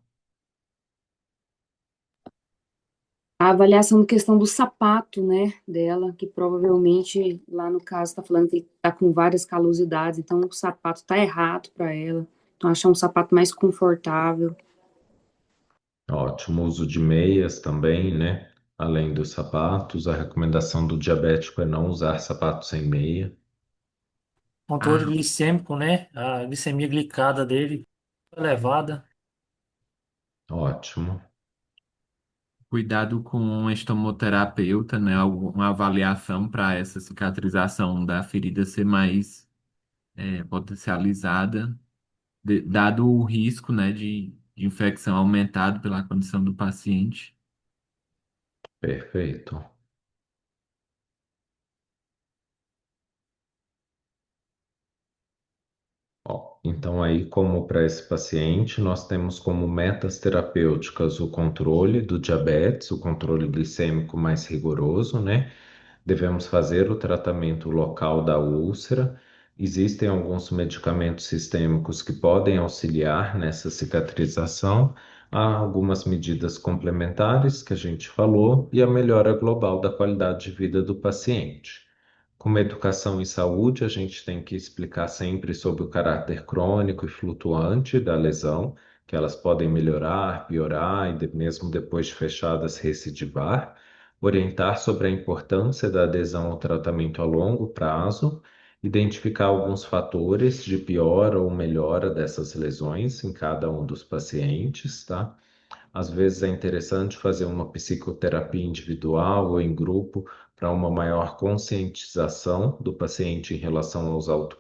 A avaliação da questão do sapato, né, dela, que provavelmente lá no caso está falando que ele está com várias calosidades, então o sapato está errado para ela. Então achar um sapato mais confortável. Ótimo uso de meias também, né? Além dos sapatos, a recomendação do diabético é não usar sapatos sem meia. Controle glicêmico, né? A glicemia glicada dele elevada. Ótimo, Cuidado com um estomoterapeuta, né? Uma avaliação para essa cicatrização da ferida ser mais potencializada, dado o risco, né, de infecção aumentado pela condição do paciente. perfeito. Ó, então, aí, como para esse paciente, nós temos como metas terapêuticas o controle do diabetes, o controle glicêmico mais rigoroso, né? Devemos fazer o tratamento local da úlcera. Existem alguns medicamentos sistêmicos que podem auxiliar nessa cicatrização. Há algumas medidas complementares que a gente falou e a melhora global da qualidade de vida do paciente. Como educação em saúde, a gente tem que explicar sempre sobre o caráter crônico e flutuante da lesão, que elas podem melhorar, piorar e mesmo depois de fechadas recidivar. Orientar sobre a importância da adesão ao tratamento a longo prazo, identificar alguns fatores de piora ou melhora dessas lesões em cada um dos pacientes, tá? Às vezes é interessante fazer uma psicoterapia individual ou em grupo para uma maior conscientização do paciente em relação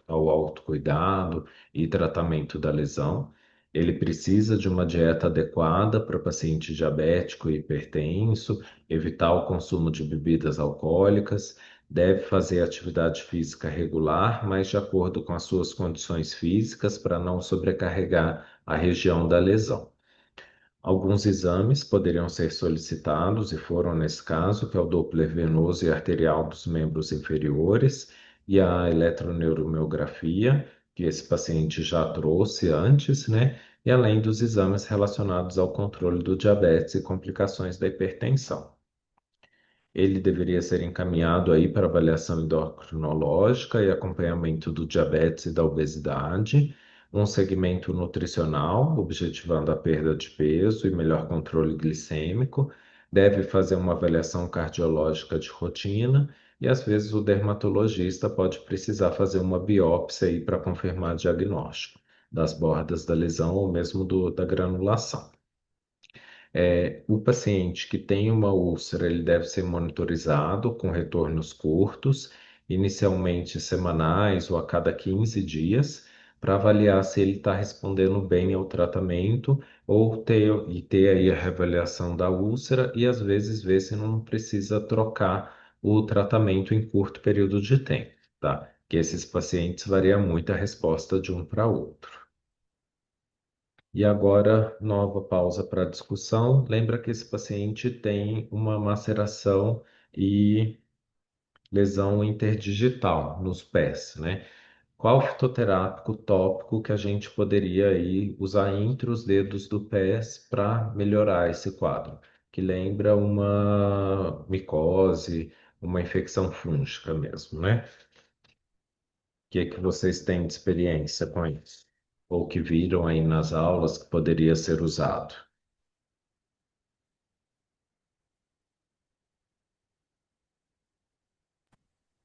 ao autocuidado e tratamento da lesão. Ele precisa de uma dieta adequada para paciente diabético e hipertenso, evitar o consumo de bebidas alcoólicas, deve fazer atividade física regular, mas de acordo com as suas condições físicas para não sobrecarregar a região da lesão. Alguns exames poderiam ser solicitados e foram nesse caso, que é o Doppler venoso e arterial dos membros inferiores e a eletroneuromiografia, que esse paciente já trouxe antes, né? E além dos exames relacionados ao controle do diabetes e complicações da hipertensão. Ele deveria ser encaminhado aí para avaliação endocrinológica e acompanhamento do diabetes e da obesidade, um segmento nutricional, objetivando a perda de peso e melhor controle glicêmico, deve fazer uma avaliação cardiológica de rotina e às vezes o dermatologista pode precisar fazer uma biópsia aí para confirmar diagnóstico das bordas da lesão ou mesmo da granulação. O paciente que tem uma úlcera, ele deve ser monitorizado com retornos curtos, inicialmente semanais ou a cada 15 dias, para avaliar se ele está respondendo bem ao tratamento ter aí a reavaliação da úlcera e às vezes ver se não precisa trocar o tratamento em curto período de tempo, tá? Que esses pacientes varia muito a resposta de um para outro. E agora, nova pausa para discussão. Lembra que esse paciente tem uma maceração e lesão interdigital nos pés, né? Qual fitoterápico tópico que a gente poderia aí usar entre os dedos do pés para melhorar esse quadro? Que lembra uma micose, uma infecção fúngica mesmo, né? O que é que vocês têm de experiência com isso? Ou que viram aí nas aulas que poderia ser usado?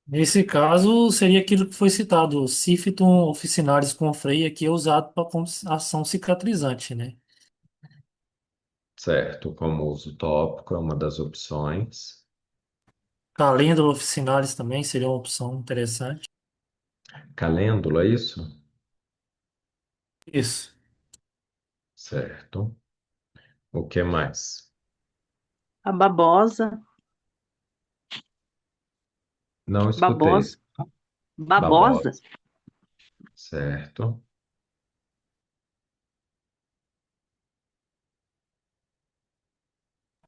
Nesse caso, seria aquilo que foi citado, o Cifton officinalis com freia, que é usado para ação cicatrizante, né? Certo, como uso tópico é uma das opções. Calêndula officinalis também seria uma opção interessante. Calêndula, é isso? Isso. Certo. O que mais? A babosa, Não escutei. babosa, babosa. Babosa. Certo.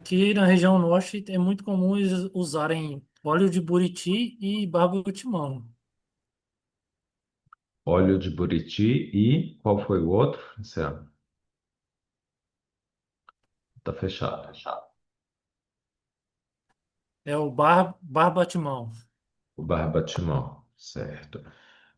Aqui na região norte é muito comum eles usarem óleo de buriti e barba-timão. Óleo de buriti e qual foi o outro, Luciano? Tá fechado. É o barba-timão. O barbatimão, certo.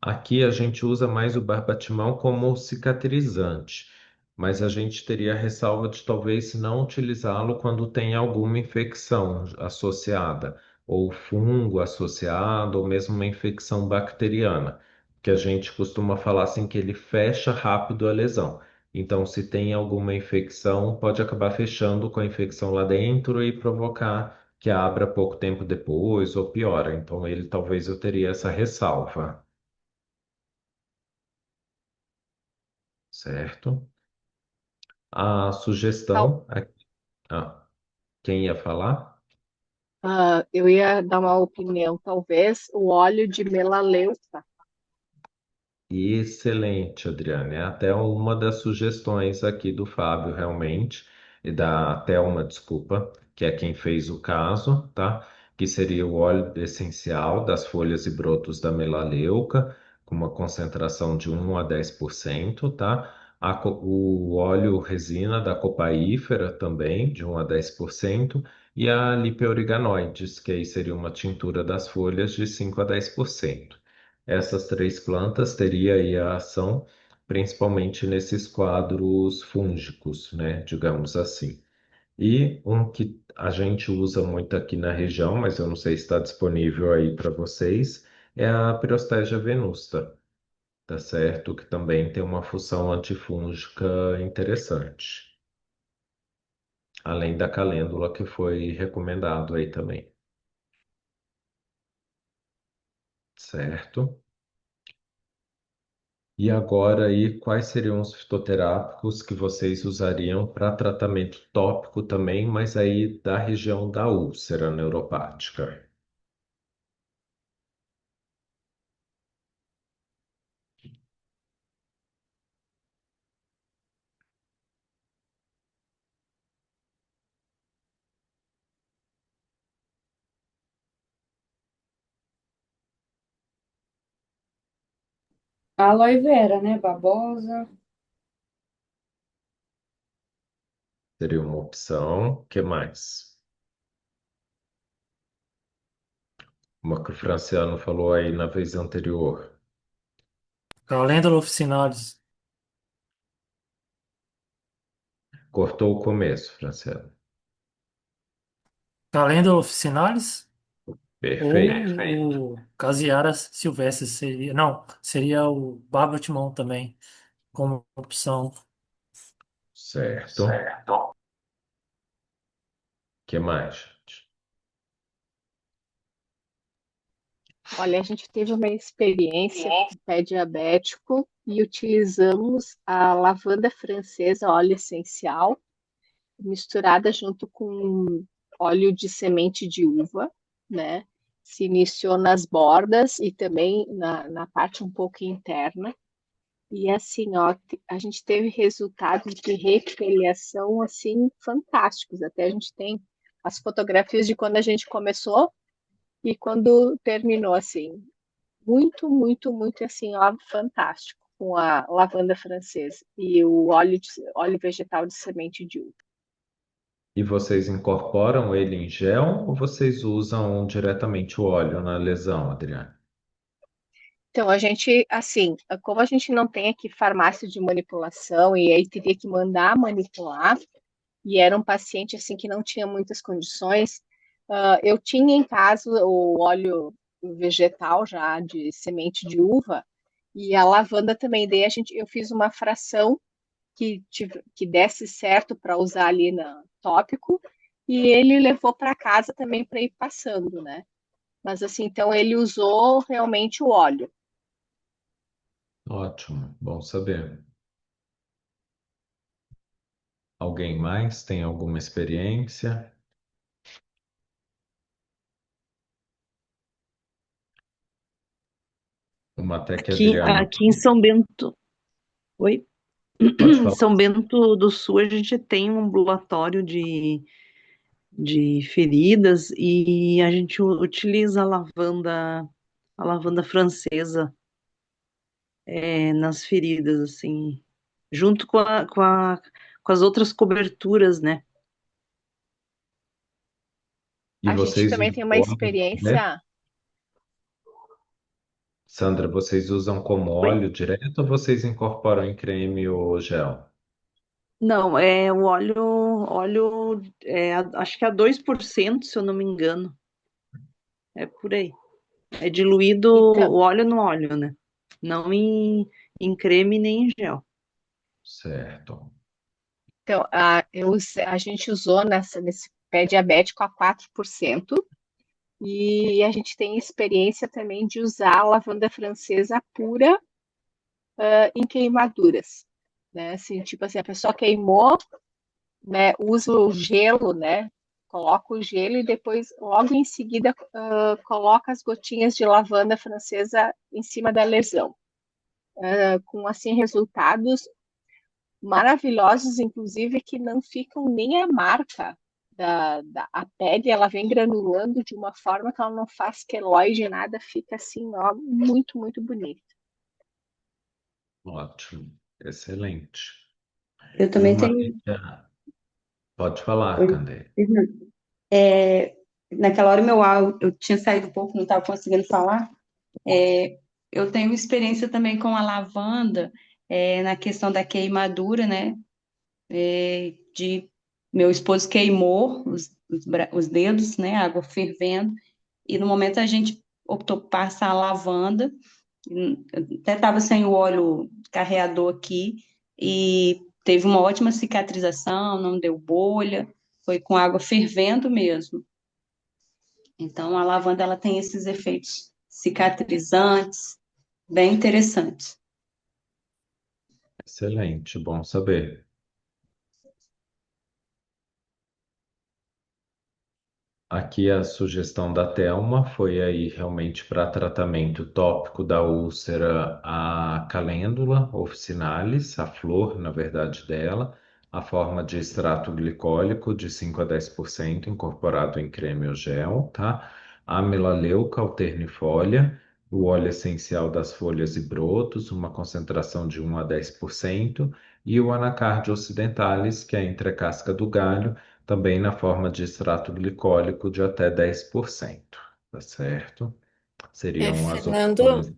Aqui a gente usa mais o barbatimão como cicatrizante, mas a gente teria a ressalva de talvez não utilizá-lo quando tem alguma infecção associada, ou fungo associado, ou mesmo uma infecção bacteriana, que a gente costuma falar assim que ele fecha rápido a lesão. Então, se tem alguma infecção, pode acabar fechando com a infecção lá dentro e provocar que abra pouco tempo depois ou piora. Então, ele talvez eu teria essa ressalva, certo? A Tal- sugestão, quem ia falar? eu ia dar uma opinião, talvez o óleo de melaleuca. Excelente, Adriane. É até uma das sugestões aqui do Fábio, realmente, e da Thelma, desculpa, que é quem fez o caso, tá? Que seria o óleo essencial das folhas e brotos da melaleuca, com uma concentração de 1 a 10%, tá? O óleo resina da copaífera também, de 1 a 10%, e a lipeoriganoides, que aí seria uma tintura das folhas de 5 a 10%. Essas três plantas teria aí a ação principalmente nesses quadros fúngicos, né, digamos assim. E um que a gente usa muito aqui na região, mas eu não sei se está disponível aí para vocês, é a Pyrostégia venusta, tá certo? Que também tem uma função antifúngica interessante, além da calêndula que foi recomendado aí também, certo? E agora aí, quais seriam os fitoterápicos que vocês usariam para tratamento tópico também, mas aí da região da úlcera neuropática? Aloe vera, né? Babosa. Seria uma opção. Que mais? Uma que o Franciano falou aí na vez anterior. Calêndula officinalis. Cortou o começo, Franciano. Calêndula officinalis ou Perfeito. o Casiara silvestre seria. Não, seria o barba-timão também, como opção. Certo. Que mais, gente? Olha, a gente teve uma experiência com pé diabético e utilizamos a lavanda francesa, óleo essencial, misturada junto com óleo de semente de uva, né? Se iniciou nas bordas e também na parte um pouco interna. E assim, ó, a gente teve resultados de refiliação assim fantásticos. Até a gente tem as fotografias de quando a gente começou e quando terminou, assim, muito, muito, muito assim, ó, fantástico, com a lavanda francesa e o óleo vegetal de semente de uva. E vocês incorporam ele em gel ou vocês usam diretamente o óleo na lesão, Adriane? Então, a gente, assim, como a gente não tem aqui farmácia de manipulação e aí teria que mandar manipular, e era um paciente, assim, que não tinha muitas condições, eu tinha em casa o óleo vegetal já de semente de uva e a lavanda também. Daí eu fiz uma fração que desse certo para usar ali na tópico e ele levou para casa também para ir passando, né? Mas assim, então ele usou realmente o óleo. Ótimo, bom saber. Alguém mais tem alguma experiência? Uma até que a Aqui, Adriana aqui em São Bento, oi? pode Em falar. São Bento do Sul, a gente tem um ambulatório de feridas e a gente utiliza a lavanda francesa nas feridas, assim, junto com as outras coberturas, né? E A gente vocês também usam tem uma óleo, né? experiência. Sandra, vocês usam como Oi? óleo direto ou vocês incorporam em creme ou gel? Não, é o óleo, acho que é a 2%, se eu não me engano. É por aí. É diluído Então, o óleo no óleo, né? Não em creme nem em gel. Certo. então a gente usou nesse pé diabético a 4% e a gente tem experiência também de usar a lavanda francesa pura em queimaduras, né? Assim, tipo assim, a pessoa queimou, né? Usa o gelo, né? Coloca o gelo e depois, logo em seguida, coloca as gotinhas de lavanda francesa em cima da lesão, com assim resultados maravilhosos, inclusive que não ficam nem a marca a pele, ela vem granulando de uma forma que ela não faz queloide, nada, fica assim, ó, muito, muito bonito. Ótimo. Excelente. Eu E também uma tenho. dica, pode falar, Oi. Candê. É, naquela hora meu áudio, eu tinha saído um pouco, não estava conseguindo falar. É, eu tenho experiência também com a lavanda, na questão da queimadura, né? De meu esposo queimou os dedos, né? Água fervendo, e no momento a gente optou por passar a lavanda, até estava sem o óleo carreador aqui, e teve uma ótima cicatrização, não deu bolha, foi com água fervendo mesmo. Então, a lavanda ela tem esses efeitos cicatrizantes, bem interessantes. Excelente, bom saber. Aqui a sugestão da Telma foi aí realmente para tratamento tópico da úlcera a calêndula officinalis, a flor, na verdade, dela, a forma de extrato glicólico de 5 a 10% incorporado em creme ou gel, tá? A melaleuca alternifolia, o óleo essencial das folhas e brotos, uma concentração de 1 a 10%, e o anacardio occidentalis, que é entre a casca do galho, também na forma de extrato glicólico de até 10%, tá certo? Seriam as opções. Fernando,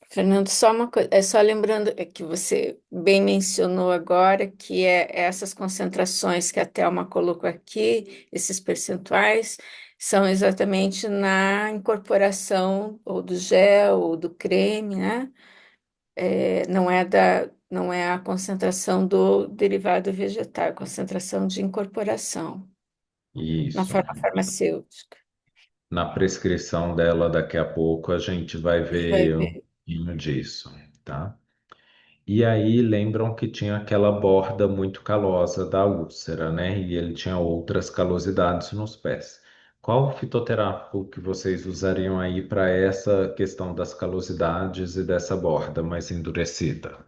Fernando, só uma coisa, é só lembrando que você bem mencionou agora que essas concentrações que a Thelma colocou aqui, esses percentuais, são exatamente na incorporação ou do gel ou do creme, né? Não é a concentração do derivado vegetal, é a concentração de incorporação na Isso. forma farmacêutica. Na prescrição dela daqui a pouco a gente vai A gente vai ver um ver. pouquinho disso, tá? E aí lembram que tinha aquela borda muito calosa da úlcera, né? E ele tinha outras calosidades nos pés. Qual fitoterápico que vocês usariam aí para essa questão das calosidades e dessa borda mais endurecida?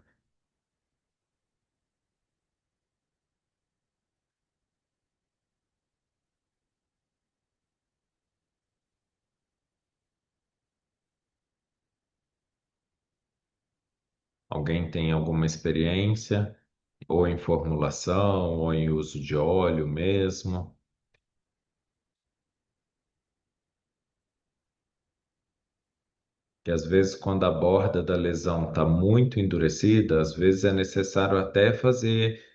Alguém tem alguma experiência, ou em formulação, ou em uso de óleo mesmo? Que às vezes, quando a borda da lesão está muito endurecida, às vezes é necessário até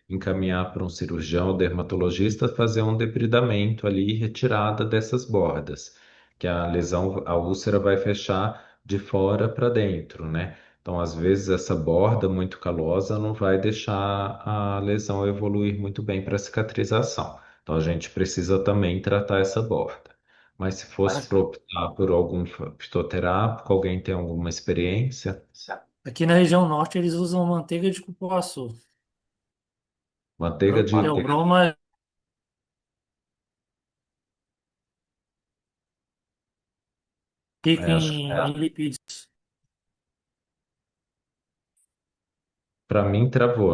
encaminhar para um cirurgião ou dermatologista fazer um debridamento ali, retirada dessas bordas. que a lesão, a úlcera vai fechar de fora para dentro, né? Então, às vezes, essa borda muito calosa não vai deixar a lesão evoluir muito bem para cicatrização. Então, a gente precisa também tratar essa borda. Mas se fosse para optar por algum fitoterápico, alguém tem alguma experiência? Aqui na região norte eles usam manteiga de cupuaçu. Manteiga de Teobroma rico acho que em lipídios. para mim travou.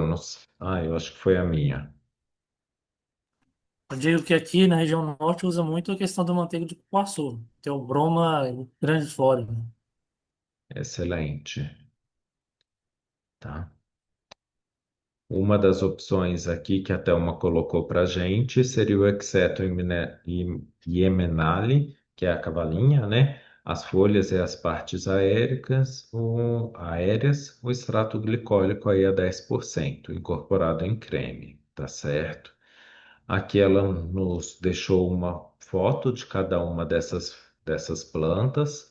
Ah, eu acho que foi a minha. Eu digo que aqui na região norte usa muito a questão da manteiga de cupuaçu. Teobroma grandiflora. Excelente. Tá? Uma das opções aqui que a Thelma colocou para a gente seria o Exeto Yemenale, que é a cavalinha, né? As folhas e as partes aéreas, o extrato glicólico aí a 10%, incorporado em creme, tá certo? Aqui ela nos deixou uma foto de cada uma dessas plantas.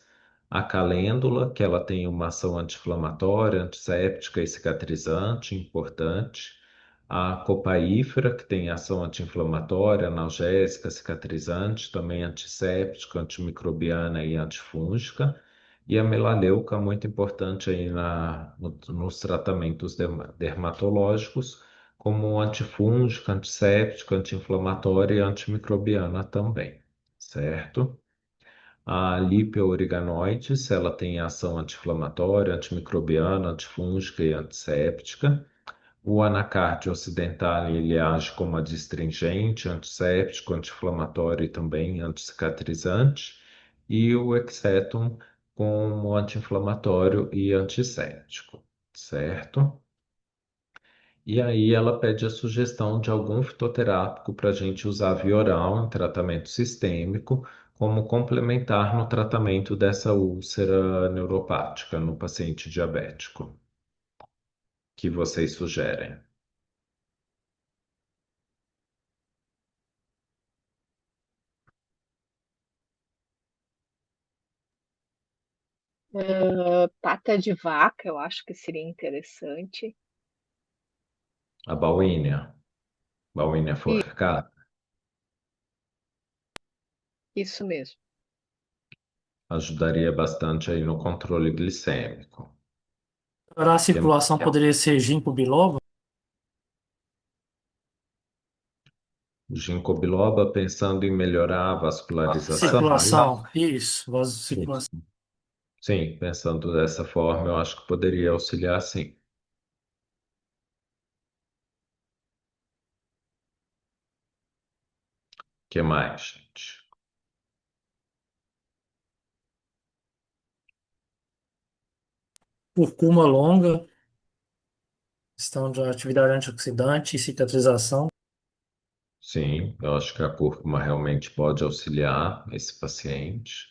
A calêndula, que ela tem uma ação anti-inflamatória, antisséptica e cicatrizante, importante. A copaífera, que tem ação anti-inflamatória, analgésica, cicatrizante, também antisséptica, antimicrobiana e antifúngica. E a melaleuca, muito importante aí nos tratamentos dermatológicos, como antifúngica, antisséptica, anti-inflamatória e antimicrobiana também, certo? A Lipia oreganoides, ela tem ação anti-inflamatória, antimicrobiana, antifúngica e antisséptica. O anacardio ocidental, ele age como adstringente, antisséptico, anti-inflamatório e também anticicatrizante. E o Exetum como anti-inflamatório e antisséptico, certo? E aí ela pede a sugestão de algum fitoterápico para a gente usar via oral em tratamento sistêmico, como complementar no tratamento dessa úlcera neuropática no paciente diabético, que vocês sugerem. Pata de vaca, eu acho que seria interessante. A Bauhinia E forticata, isso mesmo. ajudaria bastante aí no controle glicêmico. Para a Que é circulação poderia ser ginkgo biloba? ginkgo biloba pensando em melhorar a vascularização. Circulação, isso, Sim, vasocirculação. sim, pensando dessa forma, eu acho que poderia auxiliar sim. Que mais, gente? Curcuma longa, questão de atividade antioxidante e cicatrização. Sim, eu acho que a cúrcuma realmente pode auxiliar esse paciente,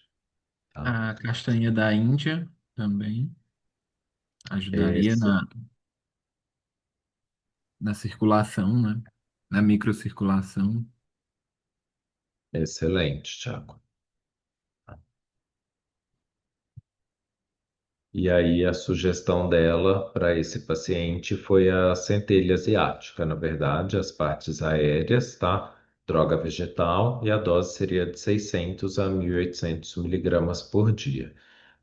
tá? A castanha da Índia também ajudaria Esse, na circulação, né? Na microcirculação. excelente, Thiago. E aí a sugestão dela para esse paciente foi a centelha asiática, na verdade, as partes aéreas, tá? Droga vegetal, e a dose seria de 600 a 1.800 miligramas por dia.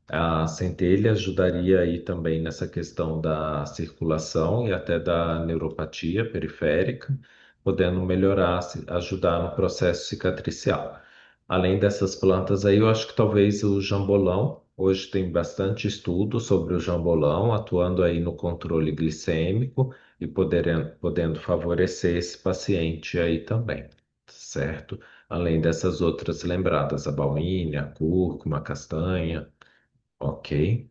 A centelha ajudaria aí também nessa questão da circulação e até da neuropatia periférica, podendo melhorar, ajudar no processo cicatricial. Além dessas plantas aí, eu acho que talvez o jambolão, hoje tem bastante estudo sobre o jambolão, atuando aí no controle glicêmico e podendo favorecer esse paciente aí também, certo? Além dessas outras lembradas, a baunilha, a cúrcuma, a castanha. Ok.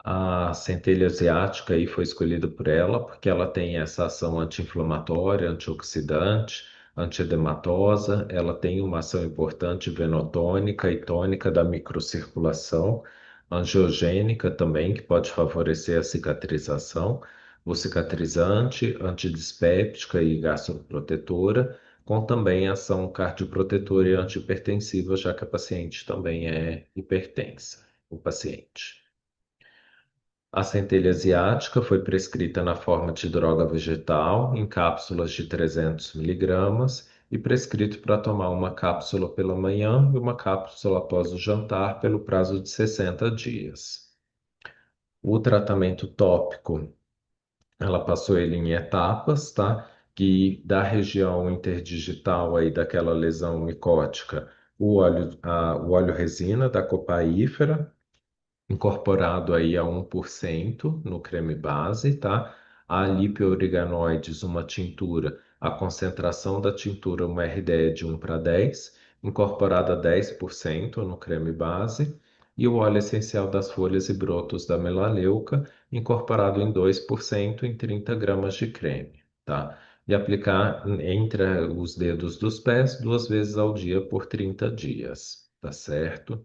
A centelha asiática aí foi escolhida por ela porque ela tem essa ação anti-inflamatória, antioxidante, antiedematosa, ela tem uma ação importante venotônica e tônica da microcirculação, angiogênica também, que pode favorecer a cicatrização, o cicatrizante, antidispéptica e gastroprotetora, com também ação cardioprotetora e antihipertensiva, já que a paciente também é hipertensa, o paciente. A centelha asiática foi prescrita na forma de droga vegetal, em cápsulas de 300 miligramas, e prescrito para tomar uma cápsula pela manhã e uma cápsula após o jantar pelo prazo de 60 dias. O tratamento tópico, ela passou ele em etapas, tá? Que da região interdigital aí daquela lesão micótica, o óleo resina da copaífera, incorporado aí a 1% no creme base, tá? A lipo-organoides, uma tintura, a concentração da tintura, uma RDE de 1:10, incorporada a 10% no creme base, e o óleo essencial das folhas e brotos da melaleuca, incorporado em 2% em 30 gramas de creme, tá? E aplicar entre os dedos dos pés 2 vezes ao dia por 30 dias, tá certo?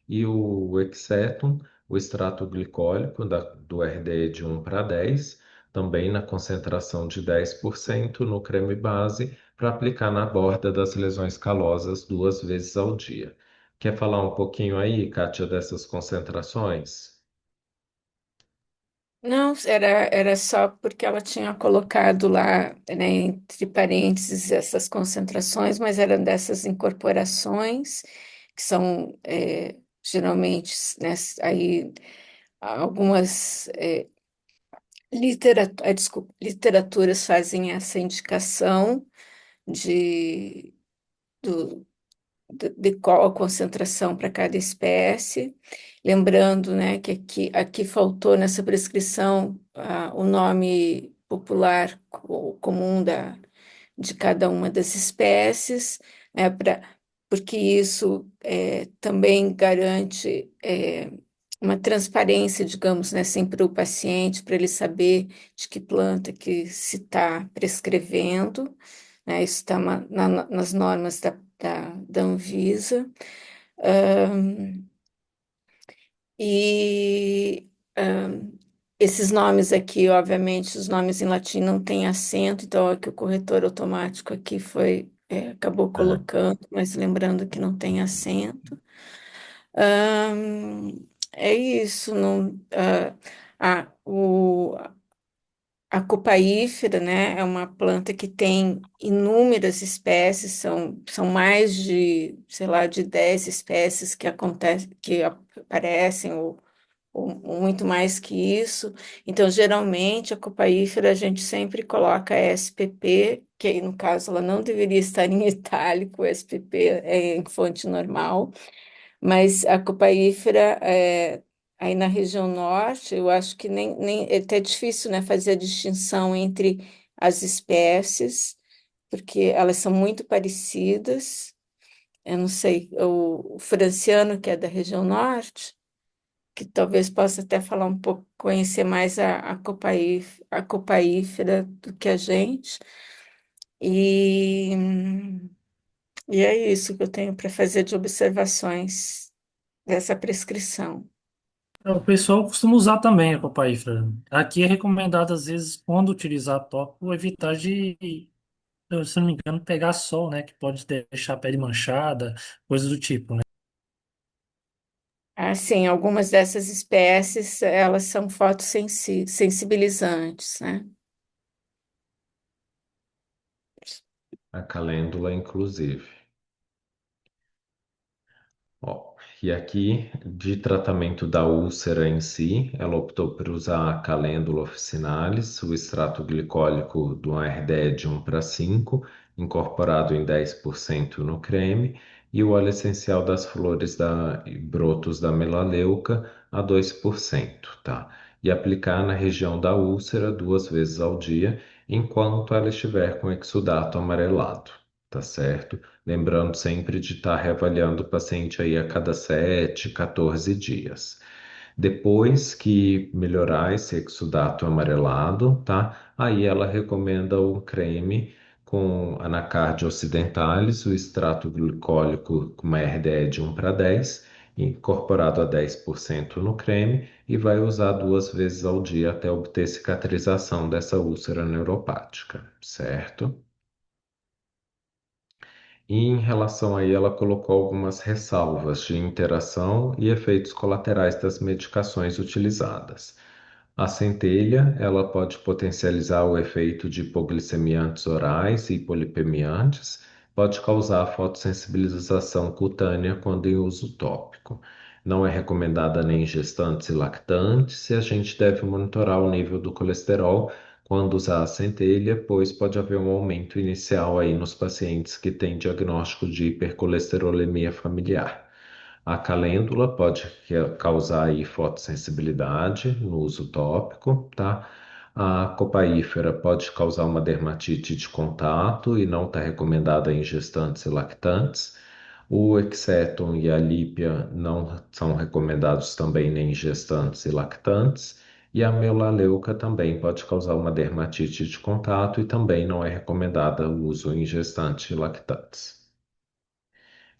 E o Excetum, o extrato glicólico do RDE de 1:10, também na concentração de 10% no creme base, para aplicar na borda das lesões calosas 2 vezes ao dia. Quer falar um pouquinho aí, Kátia, dessas concentrações? Não, era só porque ela tinha colocado lá, né, entre parênteses, essas concentrações, mas eram dessas incorporações, que são geralmente, né, aí algumas desculpa, literaturas fazem essa indicação de, do, de qual a concentração para cada espécie. Lembrando, né, que aqui faltou nessa prescrição o nome popular comum de cada uma das espécies, né, porque isso também garante uma transparência, digamos, né, assim, para o paciente, para ele saber de que planta que se está prescrevendo, né, isso está nas normas da Anvisa. Ahn, e esses nomes aqui, obviamente, os nomes em latim não têm acento, então é que o corretor automático aqui acabou É. colocando, mas lembrando que não tem acento. É isso, não, a copaífera, né, é uma planta que tem inúmeras espécies, são mais de, sei lá, de 10 espécies que aparecem, ou muito mais que isso. Então, geralmente, a copaífera a gente sempre coloca SPP, que aí, no caso, ela não deveria estar em itálico, SPP é em fonte normal, mas a copaífera, aí na região norte, eu acho que nem é até difícil, né, fazer a distinção entre as espécies, porque elas são muito parecidas. Eu não sei, o Franciano, que é da região norte, que talvez possa até falar um pouco, conhecer mais a copaífera do que a gente. E, e é isso que eu tenho para fazer de observações dessa prescrição. O pessoal costuma usar também a copaífera. Aqui é recomendado, às vezes, quando utilizar tópico, evitar de, se não me engano, pegar sol, né? Que pode deixar a pele manchada, coisas do tipo, né? Assim, algumas dessas espécies, elas são fotossensibilizantes, né? A calêndula, inclusive. Ó, e aqui, de tratamento da úlcera em si, ela optou por usar a Calendula officinalis, o extrato glicólico do RDE de 1:5, incorporado em 10% no creme, e o óleo essencial das flores e brotos da melaleuca a 2%, tá? E aplicar na região da úlcera 2 vezes ao dia, enquanto ela estiver com exudato amarelado, tá certo? Lembrando sempre de estar reavaliando o paciente aí a cada 7, 14 dias. Depois que melhorar esse exudato amarelado, tá? Aí ela recomenda um creme com anacardio occidentalis, o extrato glicólico com uma RDE de 1:10, incorporado a 10% no creme, e vai usar 2 vezes ao dia até obter cicatrização dessa úlcera neuropática, certo? E em relação aí, ela colocou algumas ressalvas de interação e efeitos colaterais das medicações utilizadas. A centelha, ela pode potencializar o efeito de hipoglicemiantes orais e hipolipemiantes, pode causar fotossensibilização cutânea quando em uso tópico. Não é recomendada nem em gestantes e lactantes, e a gente deve monitorar o nível do colesterol quando usar a centelha, pois pode haver um aumento inicial aí nos pacientes que têm diagnóstico de hipercolesterolemia familiar. A calêndula pode causar aí fotossensibilidade no uso tópico, tá? A copaífera pode causar uma dermatite de contato e não está recomendada em gestantes e lactantes. O Exeton e a Lípia não são recomendados também nem em gestantes e lactantes. E a melaleuca também pode causar uma dermatite de contato e também não é recomendada o uso em gestantes e lactantes.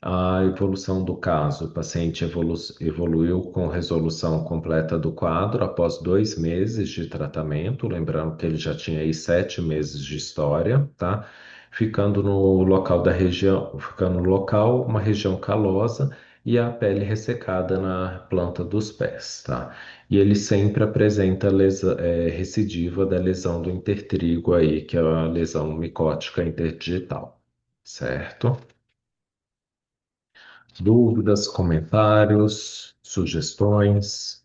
A evolução do caso: o paciente evoluiu com resolução completa do quadro após 2 meses de tratamento, lembrando que ele já tinha aí 7 meses de história, tá? Ficando no local da região, ficando no local uma região calosa e a pele ressecada na planta dos pés, tá? E ele sempre apresenta recidiva da lesão do intertrigo aí, que é a lesão micótica interdigital, certo? Dúvidas, comentários, sugestões?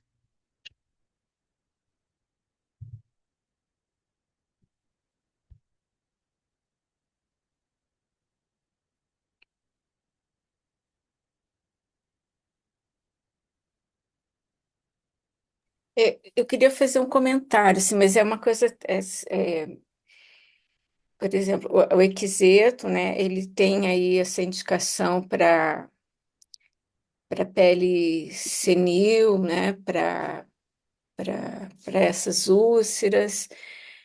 Eu queria fazer um comentário, assim, mas é uma coisa, por exemplo, o Equiseto, né, ele tem aí essa indicação para pele senil, né, para essas úlceras,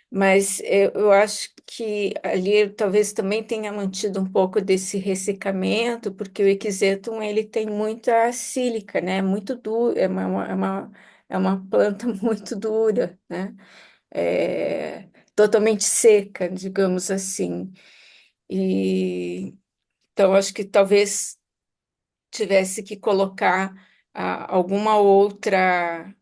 mas eu acho que ali talvez também tenha mantido um pouco desse ressecamento, porque o Equisetum ele tem muita sílica, né, muito duro, é uma planta muito dura, né, totalmente seca, digamos assim. E então acho que talvez tivesse que colocar alguma outra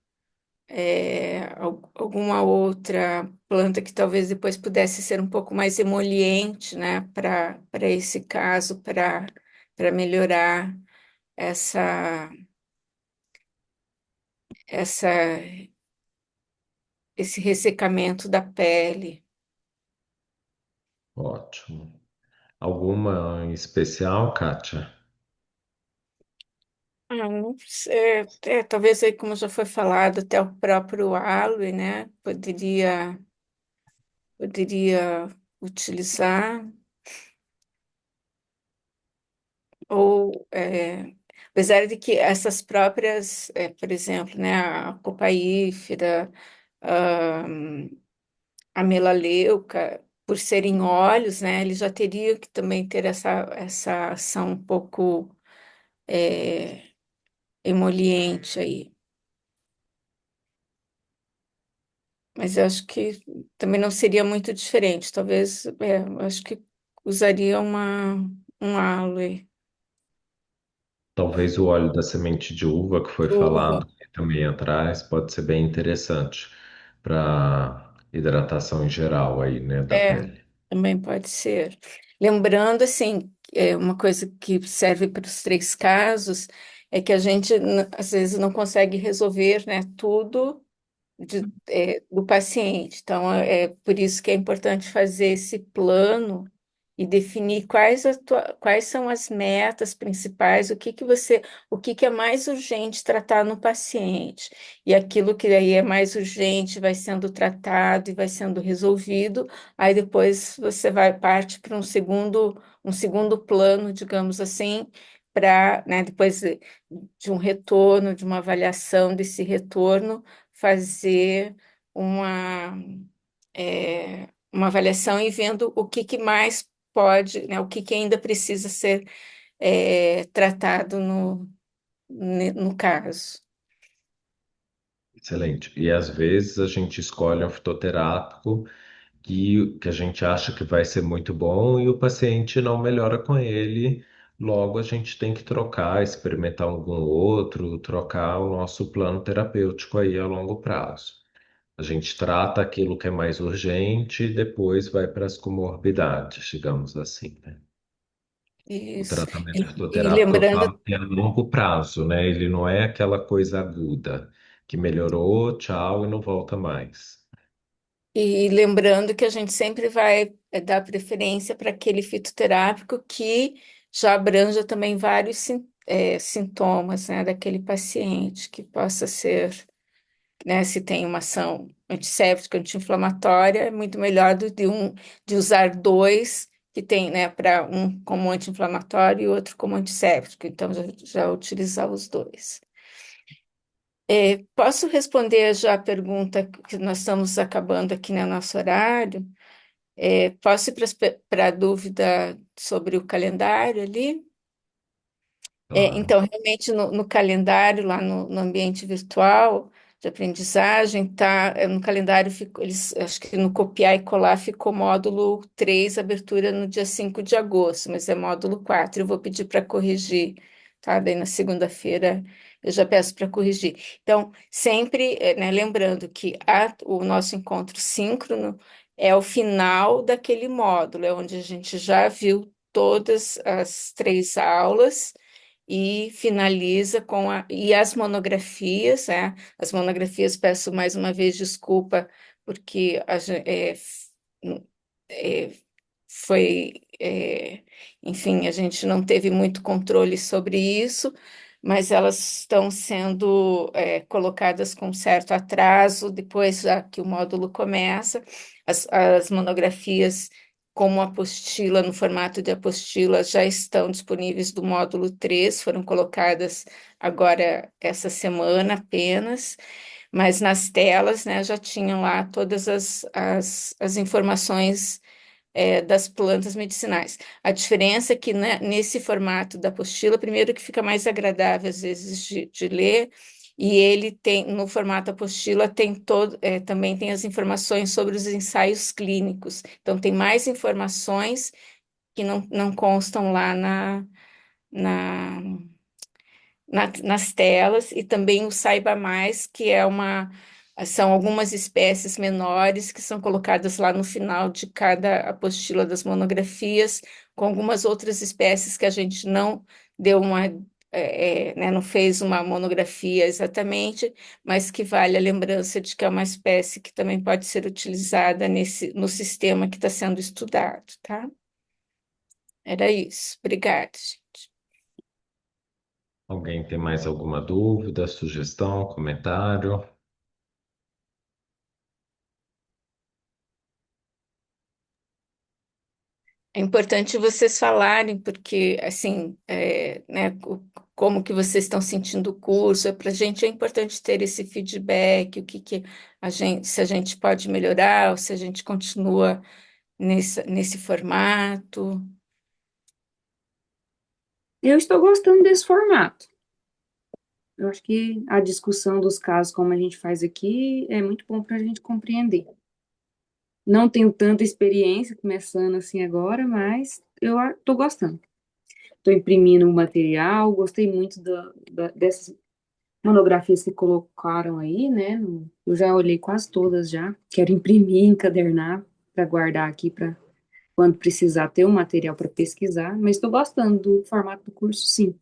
alguma outra planta que talvez depois pudesse ser um pouco mais emoliente, né, para esse caso, para melhorar essa essa esse ressecamento da pele. Ótimo. Alguma em especial, Kátia? Não sei, talvez aí, como já foi falado, até o próprio aloe, né, poderia utilizar, ou apesar de que essas próprias, por exemplo, né, a copaífera, a, a melaleuca, por serem óleos, né, eles já teriam que também ter essa ação um pouco é, emoliente aí. Mas eu acho que também não seria muito diferente. Talvez, eu acho que usaria um aloe Talvez o óleo da semente de uva que foi de uva. falado também atrás pode ser bem interessante para hidratação em geral aí, né, da É, pele. também pode ser. Lembrando, assim, uma coisa que serve para os três casos é que a gente, às vezes, não consegue resolver, né, tudo do paciente. Então, é por isso que é importante fazer esse plano e definir quais são as metas principais, o que é mais urgente tratar no paciente. E aquilo que aí é mais urgente vai sendo tratado e vai sendo resolvido, aí depois você vai parte para um segundo plano, digamos assim, para, né, depois de um retorno, de uma avaliação desse retorno, fazer uma, uma avaliação e vendo o que mais pode, né, o que ainda precisa ser tratado no caso. Excelente. E às vezes a gente escolhe um fitoterápico que a gente acha que vai ser muito bom e o paciente não melhora com ele. Logo, a gente tem que trocar, experimentar algum outro, trocar o nosso plano terapêutico aí a longo prazo. A gente trata aquilo que é mais urgente e depois vai para as comorbidades, digamos assim, né? O Isso. tratamento E ortoterápico eu lembrando falo que é a longo prazo, né? Ele não é aquela coisa aguda que melhorou, tchau, e não volta mais. E lembrando que a gente sempre vai dar preferência para aquele fitoterápico que já abranja também vários sintomas, né, daquele paciente, que possa ser, né, se tem uma ação antisséptica, anti-inflamatória, é muito melhor de usar dois que tem, né, para um como anti-inflamatório e outro como antisséptico. Então, já utilizar os dois. Posso responder já a pergunta que nós estamos acabando aqui no nosso horário? Posso ir para a dúvida sobre o calendário ali? Claro. Então, realmente, no calendário, lá no ambiente virtual de aprendizagem, tá, no calendário, acho que no copiar e colar ficou módulo 3 abertura no dia 5 de agosto, mas é módulo 4. Eu vou pedir para corrigir, tá? Daí na segunda-feira eu já peço para corrigir. Então, sempre, né, lembrando que o nosso encontro síncrono é o final daquele módulo, é onde a gente já viu todas as 3 aulas e finaliza e as monografias, né? As monografias, peço mais uma vez desculpa, porque é, foi, enfim, a gente não teve muito controle sobre isso, mas elas estão sendo colocadas com certo atraso, depois já que o módulo começa, as monografias como apostila, no formato de apostila, já estão disponíveis do módulo 3, foram colocadas agora essa semana apenas, mas nas telas, né, já tinham lá todas as informações das plantas medicinais. A diferença é que, né, nesse formato da apostila, primeiro que fica mais agradável às vezes de ler, e ele tem, no formato apostila, também tem as informações sobre os ensaios clínicos. Então, tem mais informações que não constam lá na, nas telas, e também o Saiba Mais, que são algumas espécies menores que são colocadas lá no final de cada apostila das monografias, com algumas outras espécies que a gente não deu né, não fez uma monografia exatamente, mas que vale a lembrança de que é uma espécie que também pode ser utilizada no sistema que está sendo estudado, tá? Era isso. Obrigada, gente. Alguém tem mais alguma dúvida, sugestão, comentário? É importante vocês falarem, porque, assim, né, como que vocês estão sentindo o curso, para a gente é importante ter esse feedback, o que se a gente pode melhorar, ou se a gente continua nesse formato. Eu estou gostando desse formato. Eu acho que a discussão dos casos, como a gente faz aqui, é muito bom para a gente compreender. Não tenho tanta experiência começando assim agora, mas eu estou gostando. Estou imprimindo o material, gostei muito dessas monografias que colocaram aí, né? Eu já olhei quase todas já. Quero imprimir, encadernar para guardar aqui para quando precisar ter o material para pesquisar. Mas estou gostando do formato do curso, sim.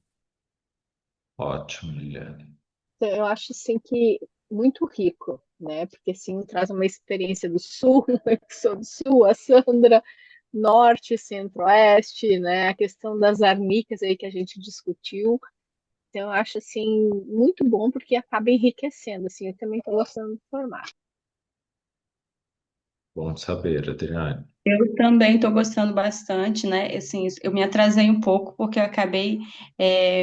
Ótimo, Liliane. Então, eu acho assim que muito rico, né? Porque assim traz uma experiência do sul, eu que sou do sul, a Sandra, norte, centro-oeste, né? A questão das arnicas aí que a gente discutiu. Então, eu acho assim muito bom porque acaba enriquecendo. Assim, eu também estou gostando do formato. Bom saber, Adriane. Eu também estou gostando bastante, né? Assim, eu me atrasei um pouco porque eu acabei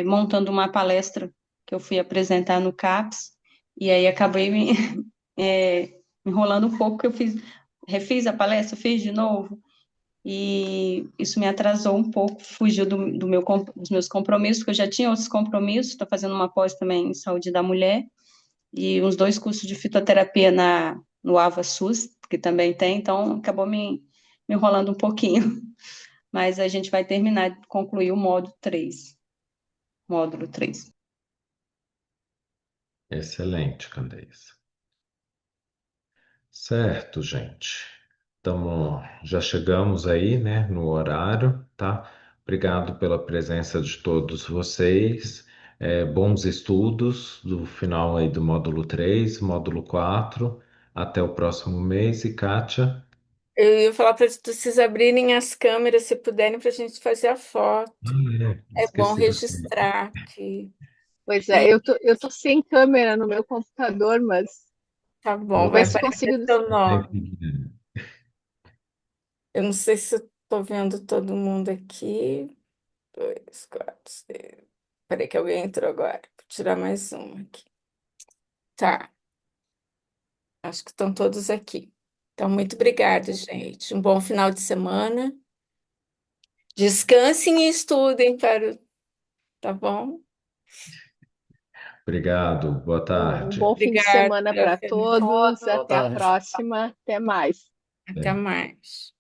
montando uma palestra que eu fui apresentar no CAPS e aí acabei me enrolando um pouco que refiz a palestra, fiz de novo e isso me atrasou um pouco, fugiu dos meus compromissos, porque eu já tinha outros compromissos, estou fazendo uma pós também em saúde da mulher e uns 2 cursos de fitoterapia no AvaSUS, que também tem, então acabou me enrolando um pouquinho. Mas a gente vai terminar, concluir o módulo 3. Excelente, Candeias. Certo, gente. Então, já chegamos aí, né, no horário, tá? Obrigado pela presença de todos vocês. Bons estudos do final aí do módulo 3, módulo 4. Até o próximo mês. E Kátia? Eu ia falar para vocês abrirem as câmeras, se puderem, para a gente fazer a foto. É bom Esqueci da câmera. registrar aqui. Pois é, eu tô sem câmera no meu computador, mas Tá vou bom, vai ver se aparecer consigo. seu nome. Eu não sei se eu tô vendo todo mundo aqui. 2, 4, 6. Peraí que alguém entrou agora. Vou tirar mais um aqui. Tá, acho que estão todos aqui. Então, muito obrigada, gente. Um bom final de semana. Descansem e estudem tá bom? Obrigado. Boa Um tarde. bom fim de Obrigada, semana para Fernanda. todos. Boa Até a tarde. próxima. Até mais. Até mais.